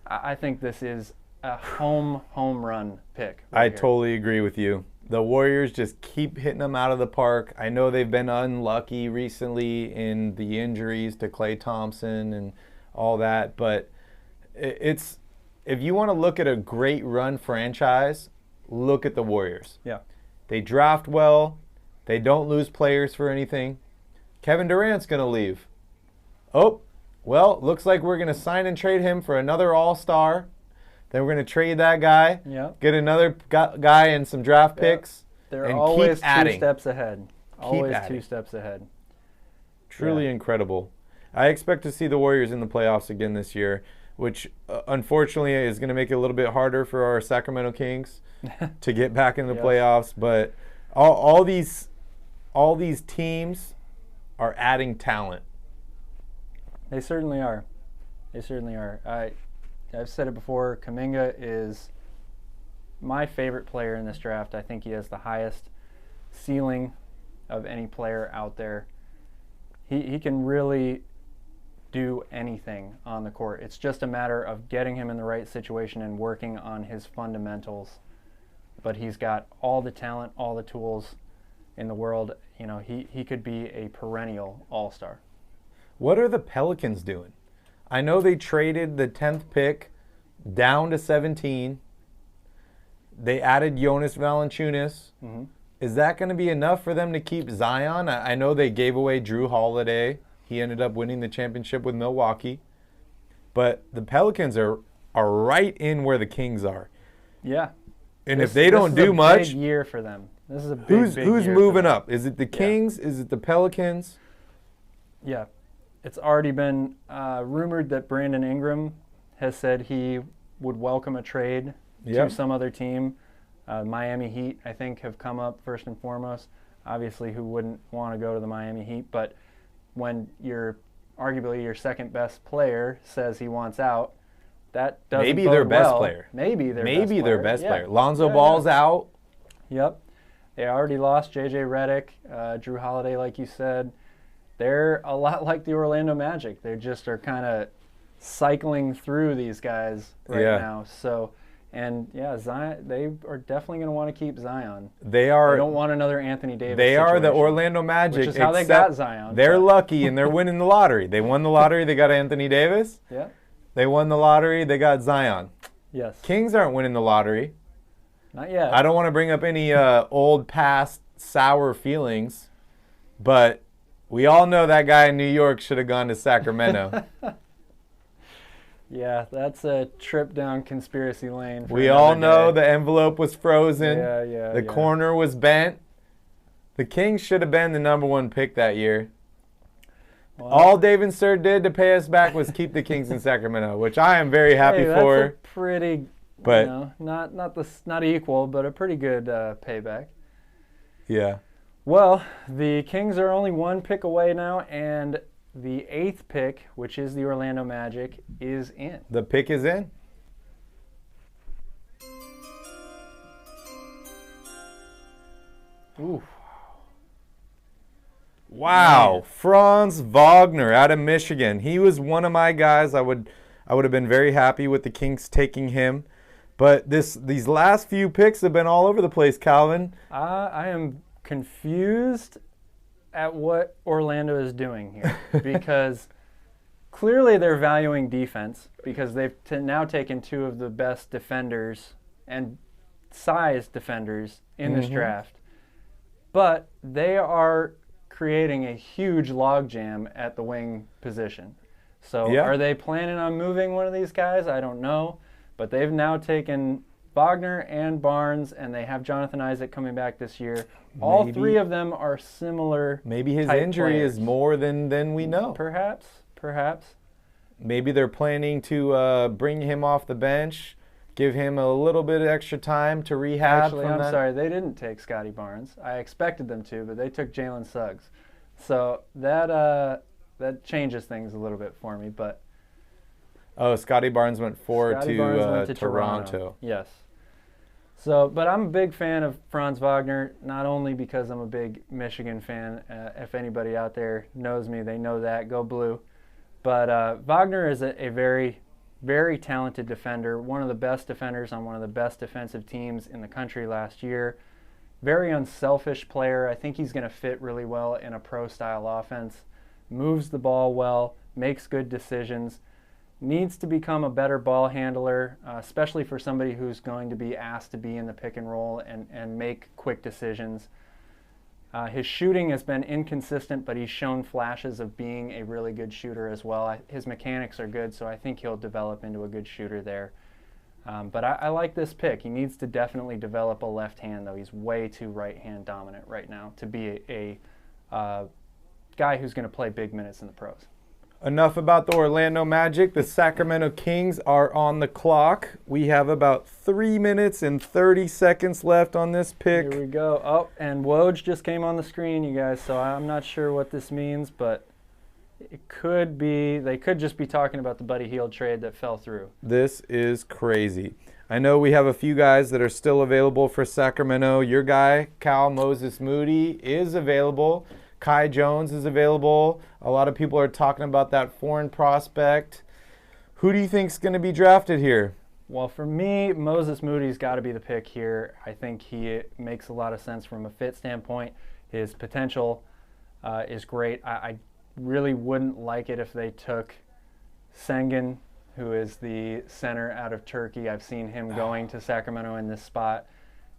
I think this is a home run pick. I totally agree with you. The Warriors just keep hitting them out of the park. I know they've been unlucky recently in the injuries to Klay Thompson and all that, but it's if you want to look at a great run franchise, look at the Warriors. Yeah. They draft well. They don't lose players for anything. Kevin Durant's going to leave. Oh, well, looks like we're going to sign and trade him for another all-star. Then we're going to trade that guy, get another guy and some draft picks, They're and always keep adding. 2 steps ahead. Always adding. 2 steps ahead. Truly incredible. I expect to see the Warriors in the playoffs again this year, which unfortunately is going to make it a little bit harder for our Sacramento Kings to get back in the playoffs. But all these teams are adding talent. They certainly are. They certainly are. I've said it before, Kuminga is my favorite player in this draft. I think he has the highest ceiling of any player out there. He can really do anything on the court. It's just a matter of getting him in the right situation and working on his fundamentals. But he's got all the talent, all the tools in the world. You know, he could be a perennial all-star. What are the Pelicans doing? I know they traded the 10th pick down to 17. They added Jonas Valanciunas. Mm-hmm. Is that going to be enough for them to keep Zion? I know they gave away Drew Holiday. He ended up winning the championship with Milwaukee. But the Pelicans are right in where the Kings are. Yeah. And if they don't do much, this is a big year for them. This is a big who's year moving up? Is it the Kings? Is it the Pelicans? Yeah. It's already been rumored that Brandon Ingram has said he would welcome a trade to some other team. Miami Heat, I think, have come up first and foremost. Obviously, who wouldn't want to go to the Miami Heat? But when arguably your second best player says he wants out, that doesn't Maybe bode their best well. player. Maybe their best player. Lonzo Ball's out. Yep. They already lost J.J. Redick, Drew Holiday, like you said. They're a lot like the Orlando Magic. They just are kind of cycling through these guys right now. So, and Zion, they are definitely going to want to keep Zion. They don't want another Anthony Davis They are the situation, Orlando Magic. which is how they got Zion. They're lucky and they're winning the lottery. They won the lottery. They got Anthony Davis. Yeah. They won the lottery. They got Zion. Yes. Kings aren't winning the lottery. Not yet. I don't want to bring up any old past sour feelings, but we all know that guy in New York should have gone to Sacramento. Yeah, that's a trip down conspiracy lane. We all know the envelope was frozen. The Yeah. corner was bent. The Kings should have been the number 1 pick that year. Well, All Dave and Sir did to pay us back was keep the Kings in Sacramento, which I am very happy for. That's a pretty, But not equal, but a pretty good payback. Yeah. Well, the Kings are only 1 pick away now, and the 8th pick, which is the Orlando Magic, is in. The pick is in. Ooh. Wow, Franz Wagner out of Michigan. He was one of my guys. I would have been very happy with the Kings taking him. But these last few picks have been all over the place, Calvin. I am confused at what Orlando is doing here because clearly they're valuing defense because they've now taken 2 of the best defenders and size defenders in this draft. But they are creating a huge logjam at the wing position. So are they planning on moving one of these guys? I don't know. But they've now taken Wagner and Barnes, and they have Jonathan Isaac coming back this year. All 3 of them are similar. Maybe his type injury players. is more than we know. Perhaps. Maybe they're planning to bring him off the bench, give him a little bit of extra time to rehab. Actually, I'm sorry, they didn't take Scotty Barnes. I expected them to, but they took Jalen Suggs. So that changes things a little bit for me. But Scotty Barnes went to Toronto. Yes. So, but I'm a big fan of Franz Wagner, not only because I'm a big Michigan fan. If anybody out there knows me, they know that. Go Blue. But Wagner is a very, very talented defender, one of the best defenders on one of the best defensive teams in the country last year. Very unselfish player. I think he's going to fit really well in a pro-style offense. Moves the ball well, makes good decisions. Needs to become a better ball handler, especially for somebody who's going to be asked to be in the pick and roll and make quick decisions. His shooting has been inconsistent, but he's shown flashes of being a really good shooter as well. His mechanics are good, so I think he'll develop into a good shooter there. But I like this pick. He needs to definitely develop a left hand, though. He's way too right-hand dominant right now to be a guy who's going to play big minutes in the pros. Enough about the Orlando Magic. The Sacramento Kings are on the clock. We have about 3 minutes and 30 seconds left on this pick. Here we go. Oh, and Woj just came on the screen, you guys, so I'm not sure what this means, but it could be, they could just be talking about the Buddy Hield trade that fell through. This is crazy. I know we have a few guys that are still available for Sacramento. Your guy, Cal Moses Moody, is available. Kai Jones is available. A lot of people are talking about that foreign prospect. Who do you think is going to be drafted here? Well, for me, Moses Moody's got to be the pick here. I think he makes a lot of sense from a fit standpoint. His potential is great. I really wouldn't like it if they took Sengun, who is the center out of Turkey. I've seen him going to Sacramento in this spot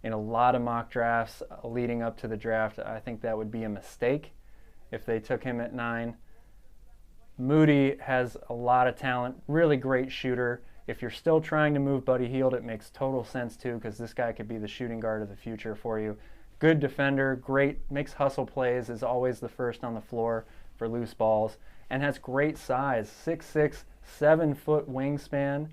in a lot of mock drafts leading up to the draft. I think that would be a mistake if they took him at 9. Moody has a lot of talent, really great shooter. If you're still trying to move Buddy Hield, it makes total sense too, because this guy could be the shooting guard of the future for you. Good defender, great, makes hustle plays, is always the first on the floor for loose balls, and has great size, 6'6", 7-foot wingspan.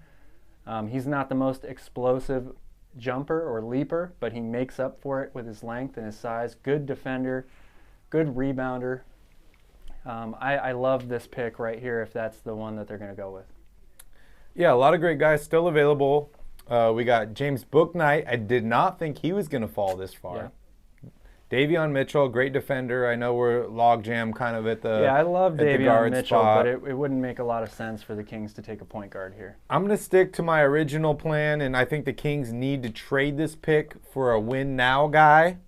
He's not the most explosive jumper or leaper, but he makes up for it with his length and his size. Good defender, good rebounder. I love this pick right here if that's the one that they're going to go with. Yeah, a lot of great guys still available. We got James Bouknight. I did not think he was going to fall this far. Yeah. Davion Mitchell, great defender. I know we're logjam kind of at the Yeah, I love Davion Mitchell, spot. But it wouldn't make a lot of sense for the Kings to take a point guard here. I'm going to stick to my original plan, and I think the Kings need to trade this pick for a win-now guy.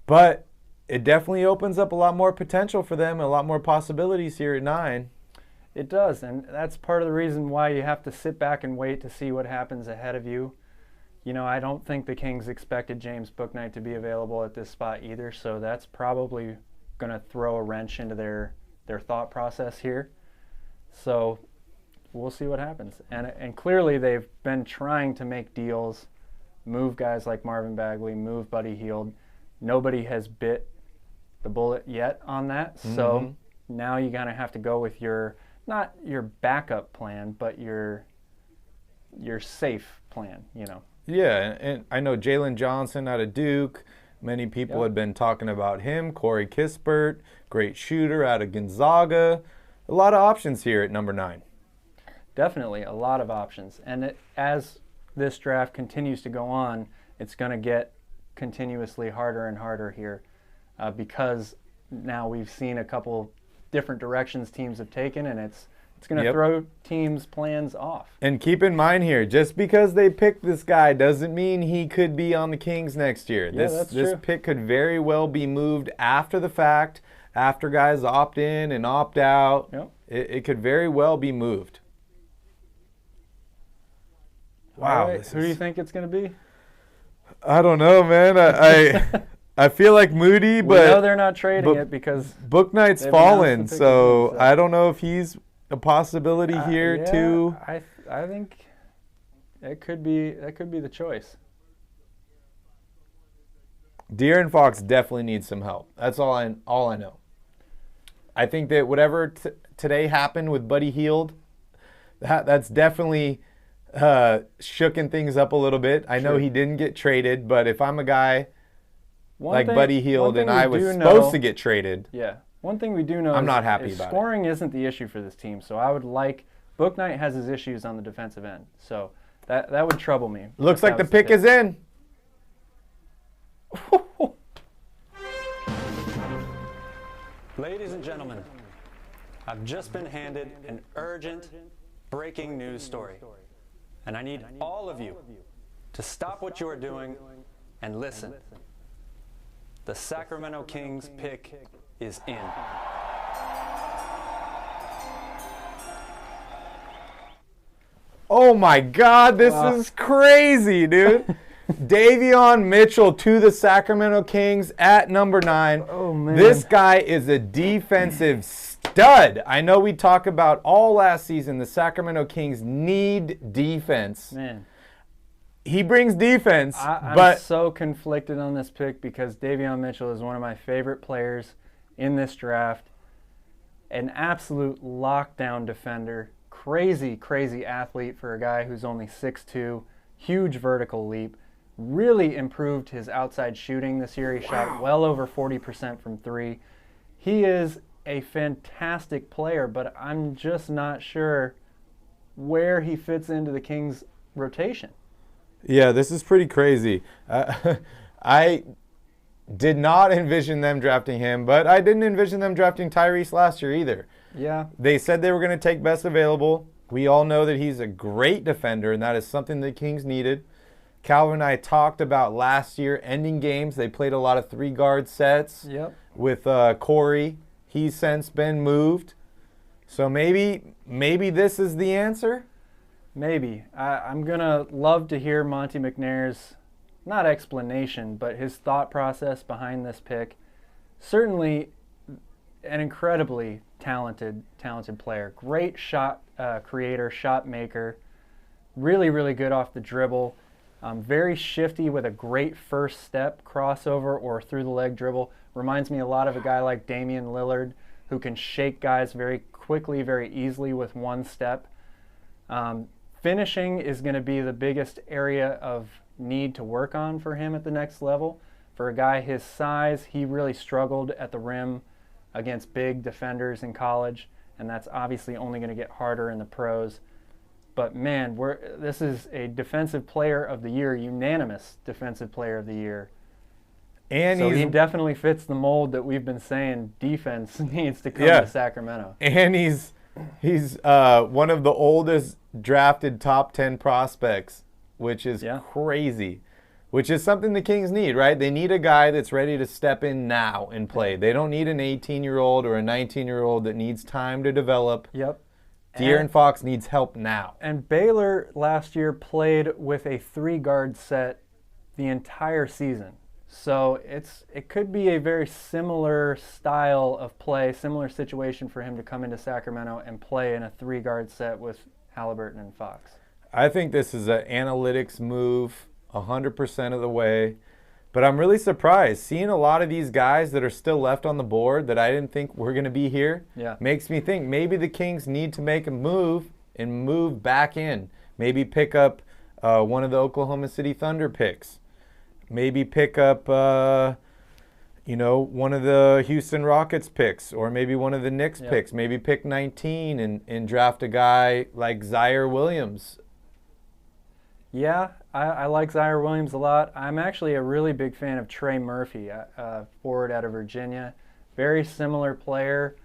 But it definitely opens up a lot more potential for them, and a lot more possibilities here at 9. It does, and that's part of the reason why you have to sit back and wait to see what happens ahead of you. You know, I don't think the Kings expected James Bouknight to be available at this spot either, so that's probably going to throw a wrench into their thought process here. So we'll see what happens. And clearly they've been trying to make deals, move guys like Marvin Bagley, move Buddy Hield. Nobody has bit the bullet yet on that, so now you're going to have to go with not your backup plan, but your safe plan, you know. Yeah, and I know Jalen Johnson out of Duke. Many people had been talking about him. Corey Kispert, great shooter out of Gonzaga. A lot of options here at number 9. Definitely, a lot of options. And as this draft continues to go on, it's going to get continuously harder and harder here because now we've seen a couple different directions teams have taken, and it's going to throw teams' plans off. And keep in mind here, just because they picked this guy doesn't mean he could be on the Kings next year. Yeah, this pick could very well be moved after the fact, after guys opt in and opt out. Yep. It could very well be moved. Wow. Right. Who do you think it's going to be? I don't know, man. I feel like Moody, but we know they're not trading it because Bouknight's fallen, so I don't know if he's a possibility here too. I think that could be the choice. De'Aaron Fox definitely needs some help. That's all I know. I think that whatever today happened with Buddy Hield, that's definitely shooken things up a little bit. I know Sure. he didn't get traded, but if I'm a guy One thing- Buddy one Hield thing and I we was do supposed know- to get traded, Yeah. One thing we do know I'm is, not happy is about it. scoring isn't the issue for this team. So I would like Book Knight has his issues on the defensive end. So that would trouble me. looks if like that the was pick is in. Ladies and gentlemen, I've just been handed an urgent breaking news story. And I need all of you to stop what you are doing and listen. The Sacramento Kings pick is in. Oh my God, this is crazy, dude. Davion Mitchell to the Sacramento Kings at number 9. Oh, man. This guy is a defensive stud. I know we talk about all last season, the Sacramento Kings need defense. Man, He brings defense, I'm but so conflicted on this pick because Davion Mitchell is one of my favorite players in this draft. An absolute lockdown defender. Crazy, crazy athlete for a guy who's only 6'2". Huge vertical leap. Really improved his outside shooting this year. He shot well over 40% from 3. He is a fantastic player, but I'm just not sure where he fits into the Kings' rotation. yeah, this is pretty crazy. I did not envision them drafting him, but I didn't envision them drafting Tyrese last year either. Yeah, They said they were going to take best available. We all know that he's a great defender, and that is something the Kings needed. Calvin and I talked about last year ending games. They played a lot of 3-guard sets yep. with Corey. He's since been moved. So maybe this is the answer? Maybe. I'm going to love to hear Monty McNair's, not explanation, but his thought process behind this pick. Certainly an incredibly talented player. Great shot creator, shot maker. Really, really good off the dribble. Very shifty with a great first step crossover or through the leg dribble. Reminds me a lot of a guy like Damian Lillard who can shake guys very quickly, very easily with one step. Finishing is going to be the biggest area of need to work on for him at the next level. For a guy his size, he really struggled at the rim against big defenders in college, and that's obviously only going to get harder in the pros. But man, this is a defensive player of the year, unanimous defensive player of the year. And So he's he definitely fits the mold that we've been saying defense needs to come Yeah. to Sacramento. and he's one of the oldest drafted top 10 prospects, which is Yeah. crazy. Which is something the Kings need, right? They need a guy that's ready to step in now and play. They don't need an 18-year-old or a 19-year-old that needs time to develop. Yep. De'Aaron Fox needs help now. And Baylor last year played with a 3-guard set the entire season. So it could be a very similar style of play, similar situation for him to come into Sacramento and play in a 3-guard set with Halliburton and Fox. I think this is an analytics move 100% of the way. But I'm really surprised. Seeing a lot of these guys that are still left on the board that I didn't think were going to be here makes me think maybe the Kings need to make a move and move back in. Maybe pick up one of the Oklahoma City Thunder picks. Maybe pick up, one of the Houston Rockets picks, or maybe one of the Knicks picks. Maybe pick 19 and draft a guy like Zaire Williams. Yeah, I like Zaire Williams a lot. I'm actually a really big fan of Trey Murphy, forward out of Virginia. Very similar player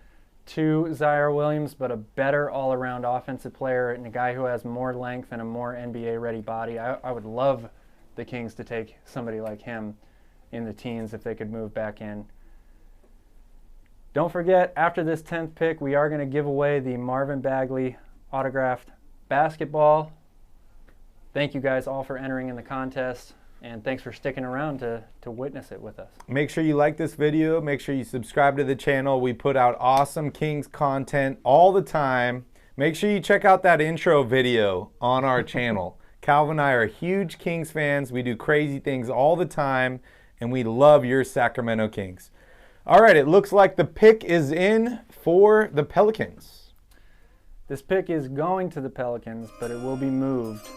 to Zaire Williams, but a better all-around offensive player and a guy who has more length and a more NBA-ready body. I would love the Kings to take somebody like him in the teens if they could move back in. Don't forget, after this 10th pick, we are going to give away the Marvin Bagley autographed basketball. Thank you guys all for entering in the contest, and thanks for sticking around to witness it with us. Make sure you like this video. Make sure you subscribe to the channel. We put out awesome Kings content all the time. Make sure you check out that intro video on our channel. Calvin and I are huge Kings fans. We do crazy things all the time, and we love your Sacramento Kings. All right, it looks like the pick is in for the Pelicans. This pick is going to the Pelicans, but it will be moved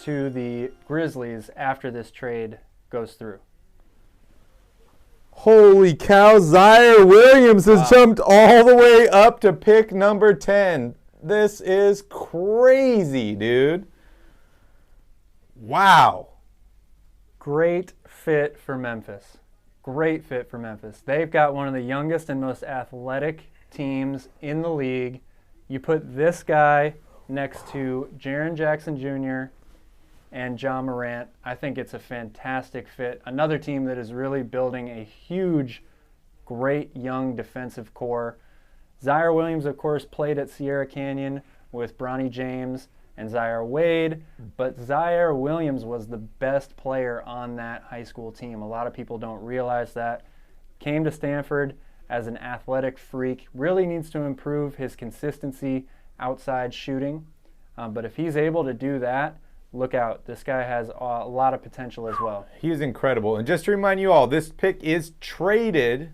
to the Grizzlies after this trade goes through. Holy cow, Zaire Williams has jumped all the way up to pick number 10. This is crazy, dude. Wow. Great fit for Memphis. Great fit for Memphis. They've got one of the youngest and most athletic teams in the league. You put this guy next to Jaren Jackson Jr. and John Morant. I think it's a fantastic fit. Another team that is really building a huge, great young defensive core. Zaire Williams, of course, played at Sierra Canyon with Bronny James and Zaire Wade, but Zaire Williams was the best player on that high school team. A lot of people don't realize that. Came to Stanford as an athletic freak, really needs to improve his consistency outside shooting, but if he's able to do that, look out. This guy has a lot of potential as well. He's incredible. And just to remind you all, this pick is traded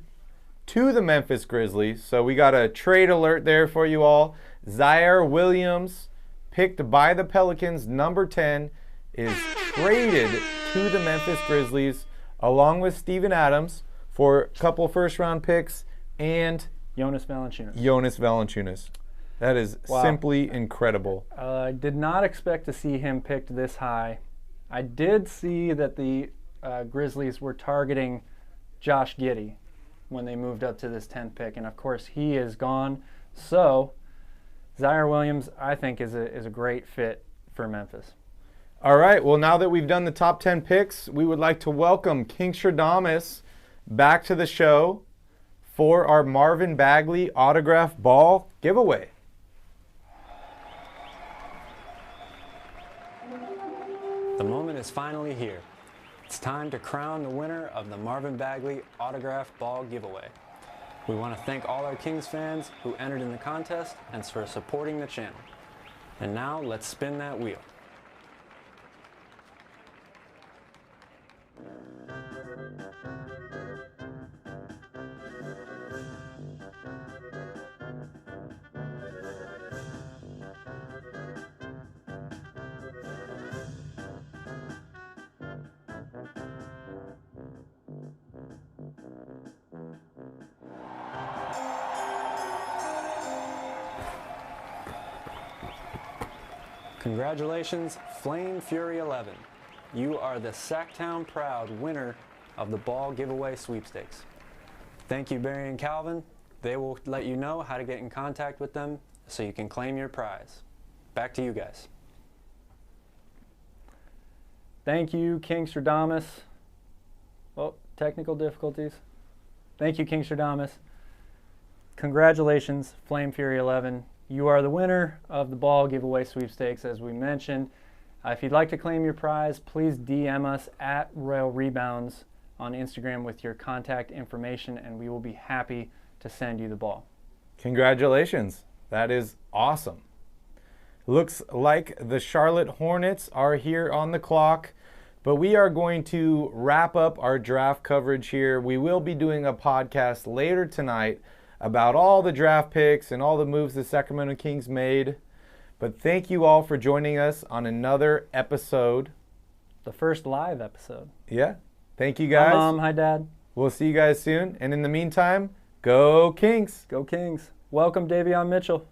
to the Memphis Grizzlies. So we got a trade alert there for you all. Zaire Williams, picked by the Pelicans, number 10, is traded to the Memphis Grizzlies along with Steven Adams for a couple first-round picks and Jonas Valanciunas. Jonas Valanciunas. That is simply incredible. I did not expect to see him picked this high. I did see that the Grizzlies were targeting Josh Giddey when they moved up to this 10th pick, and of course he is gone. So Zaire Williams, I think, is a great fit for Memphis. All right, well, now that we've done the top 10 picks, we would like to welcome Kingstradamus back to the show for our Marvin Bagley autograph ball giveaway. The moment is finally here. It's time to crown the winner of the Marvin Bagley autograph ball giveaway. We want to thank all our Kings fans who entered in the contest and for supporting the channel. And now let's spin that wheel. Congratulations, Flame Fury 11. You are the Sacktown Proud winner of the ball giveaway sweepstakes. Thank you, Barry and Calvin. They will let you know how to get in contact with them so you can claim your prize. Back to you guys. Thank you, Kingstradamus. Oh, technical difficulties. Thank you, Kingstradamus. Congratulations, Flame Fury 11. You are the winner of the ball giveaway sweepstakes, as we mentioned. If you'd like to claim your prize, please DM us at Royal Rebounds on Instagram with your contact information, and we will be happy to send you the ball. Congratulations. That is awesome. Looks like the Charlotte Hornets are here on the clock, but we are going to wrap up our draft coverage here. We will be doing a podcast later tonight about all the draft picks and all the moves the Sacramento Kings made. But thank you all for joining us on another episode. The first live episode. Yeah. Thank you guys. Hi, Mom. Hi, Dad. We'll see you guys soon. And in the meantime, go Kings. Go Kings. Welcome, Davion Mitchell.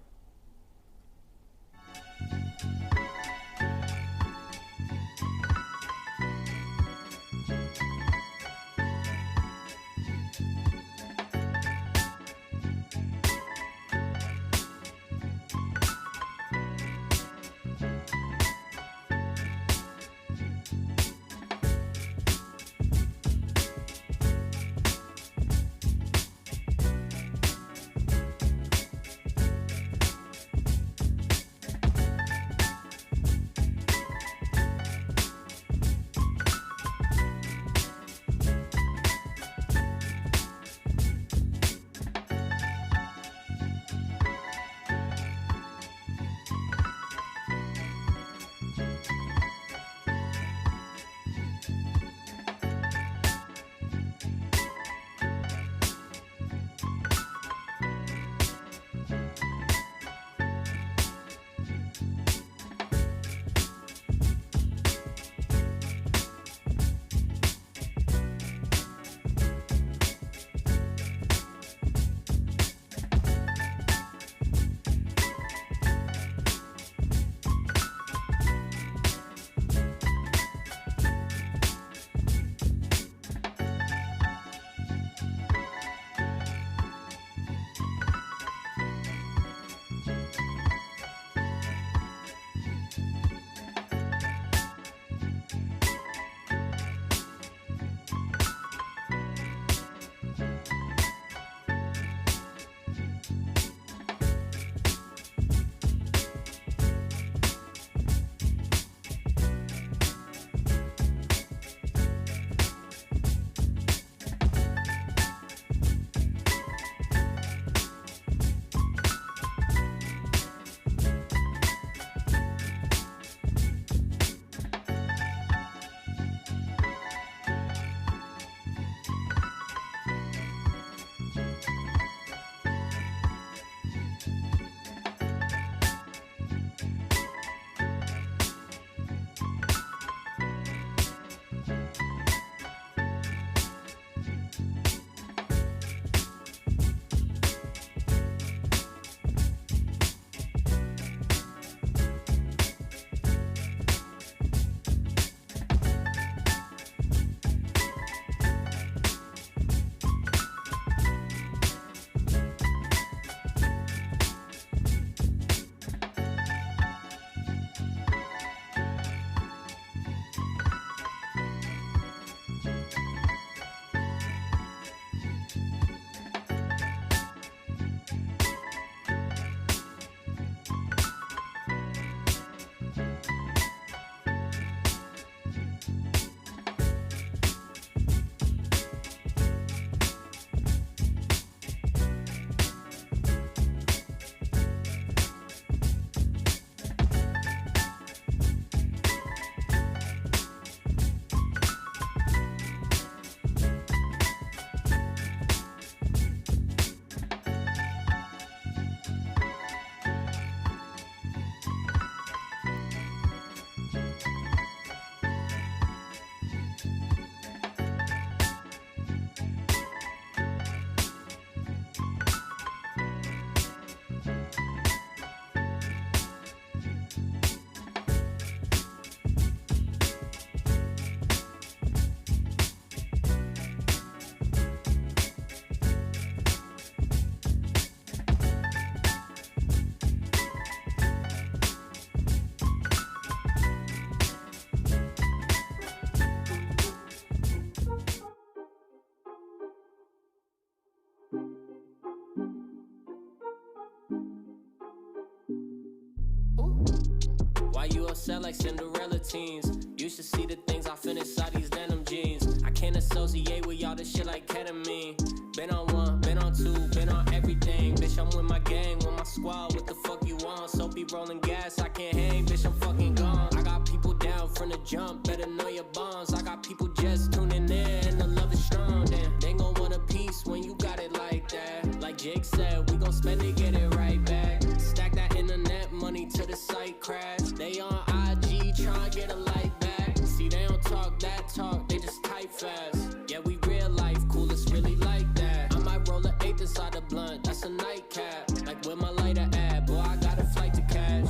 gon' sell like Cinderella teens. You should see the things I finish inside these denim jeans. I can't associate with y'all this shit like ketamine. Been on one, been on two, been on everything. Bitch, I'm with my gang, with my squad, what the fuck you want? So be rolling gas, I can't hang, bitch, I'm fucking gone. I got people down from the jump, better know your bonds. I got people just tuning in, and the love is strong. Damn, they gon' want a piece when you got it like that. Like Jake said, we gon' spend it, get it right back. Stack that internet money till the site crash. They on IG, tryna get a light back. See, they don't talk that talk, they just type fast. Yeah, we real life, cool, it's really like that. I might roll an eighth inside a blunt, that's a nightcap. Like where my lighter at, boy, I got a flight to cash.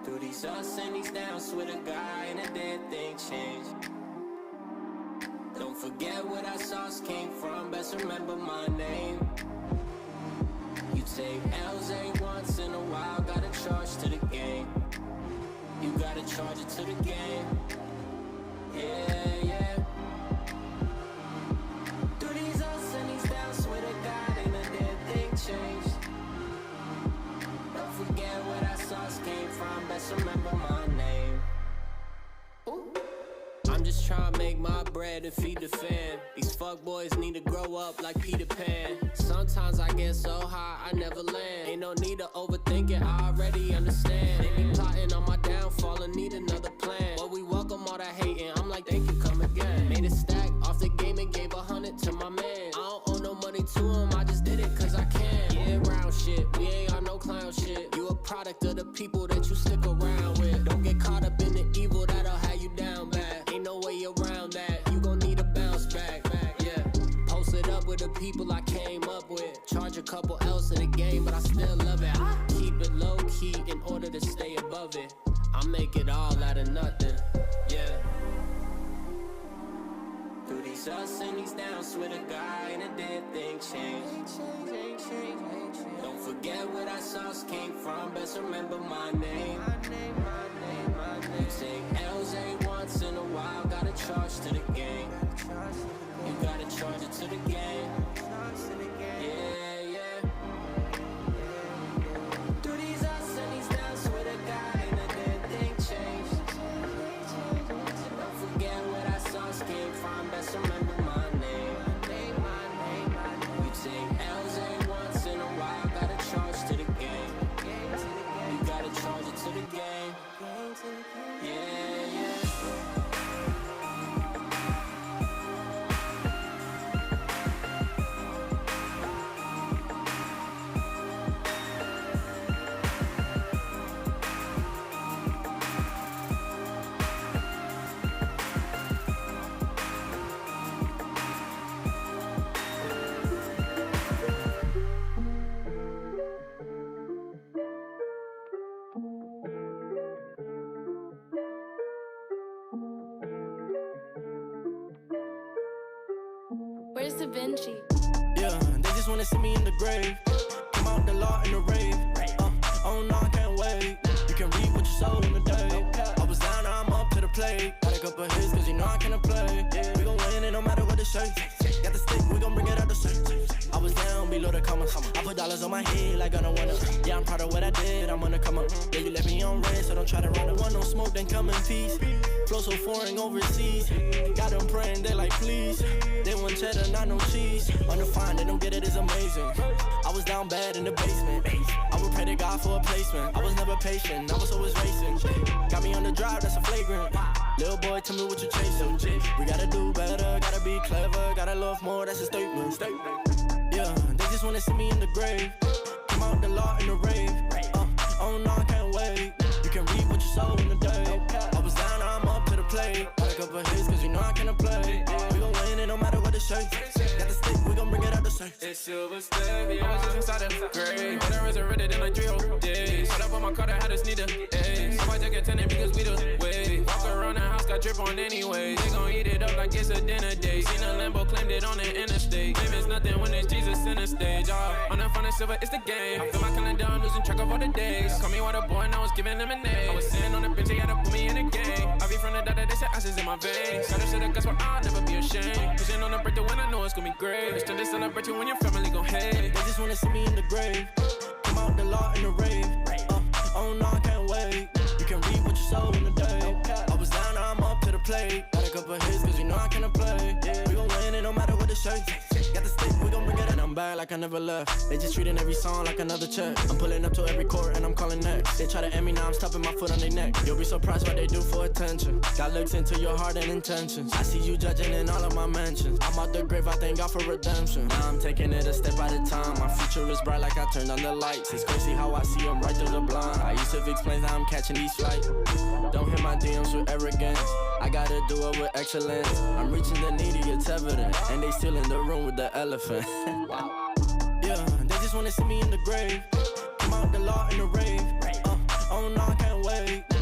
Through these ups and these downs, with a guy and a dead thing changed. Don't forget where that sauce came from, best remember my name. You take L's ain't once in a while, gotta charge to the game. You gotta charge it to the game. Yeah, yeah. Through these ups and these downs, with a God ain't a dead thing changed. Don't forget where that sauce came from, best remember my name. Ooh. I'm just trying to make my bread and feed the fam. These fuckboys need to grow up like Peter Pan. Sometimes I get so high, I never land. Ain't no need to overthink it, I already understand. They be plotting on my downfall and need another plan. But we welcome all that hating, I'm like, thank you, come again. Made a stack off the game and gave 100 to my man. I don't owe no money to him, I just did it cause I can. Yeah, round shit, we ain't on no clown shit. You a product of the people that you stick around with. Don't get caught up in the evil, that'll have you down bad. Ain't no way around that, you gon' need a bounce back, yeah. Posted up with the people I came up with. Charge a couple else in the game, but I still love it. I keep it low key in order to stay above it. I make it all out of nothing, yeah. Through these ups and these downs, with a guy and a dead thing changed. Don't forget where that sauce came from, best remember my name. You take L's ain't once in a while, gotta charge to the game. You gotta charge it to the game. Yeah, yeah. Through these ups and these downs, with a guy and a dead thing changed. Don't forget where that sauce came from, best remember my name. You take L's ain't once in a while, gotta charge to the game. You gotta charge it to the game. Yeah, yeah. Where's Da Vinci? Yeah, they just wanna see me in the grave. Come out the law in the rave. Oh no, I can't wait. You can read what you sold in the day. I was down, now I'm up to the plate. Got a couple hits, cause you know I cannot play. We gon' win it no matter what the shape. Got the stick, we gon' bring it out the shape. I was down below the commas. I put dollars on my head like I don't wanna. Yeah, I'm proud of what I did, I'm gonna come up. Yeah, you left me on red, so don't try to run it. Want no smoke, then come in peace. Flow so foreign overseas. Got them praying, they like please. They want cheddar, not no cheese. Undefined, they don't get it, it's amazing. I was down bad in the basement. I would pray to God for a placement. I was never patient, I was always racing. Got me on the drive, that's a flagrant. Little boy, tell me what you chasing. We gotta do better, gotta be clever, gotta love more, that's a statement. Yeah, they just wanna see me in the grave. Come out the law in the rave. Oh no, I can't wait. You can read what you sold in the day. I was down, now I'm up to the plate. Got a couple hits, cause you know I cannot play. We gon' win it no matter what the shape. Got the stick, we gon' bring it out the safe. It's silver step, yeah, I was just inside the grave. When I resurrected in like 3 whole days. Shut up on my car, I had a sneaker. Somebody take a tenant because we the way. Walk around the house, got drip on anyway. They gon' eat it up like it's a dinner day. Seen a Lambo, claimed it on the interstate. Claim it's nothing when it's Jesus in the stage. On the front of silver, it's the game. I feel my calendar, I'm losing track of all the days. Call me water boy, and I was giving lemonade. I was sitting on the bench, they had to put me in the game. I be from the data, they said ashes in my veins. Got a shit of guts, but I'll never be ashamed. Pushing on the birthday when I know it's gonna be great. It's time to celebrate you when your family gon' hate. They just wanna see me in the grave. Come out the law in the rave. Oh Oh no, I can't wait. You can read what you sow in the day. I was down, now I'm up to the plate. Got a couple hits, cause you know I cannot play. We gon' win it no matter what the shirt. Got the stick, we gon' bring it in. I'm back like I never left. They just treating every song like another check. I'm pulling up to every court and I'm calling next. They try to end me, now I'm stopping my foot on their neck. You'll be surprised what they do for attention. God looks into your heart and intentions. I see you judging in all of my mentions. I'm out the grave, I thank God for redemption. Now I'm taking it a step at a time. My future is bright like I turned on the lights. It's crazy how I see them right through the blind. I used to fix planes, now I'm catching these flights. Don't hit my DMs with arrogance. I gotta do it with excellence. I'm reaching the needy, it's evident. And they still in the room with the elephant. Yeah, they just wanna see me in the grave. Come out the law in the rave. Oh no, I can't wait.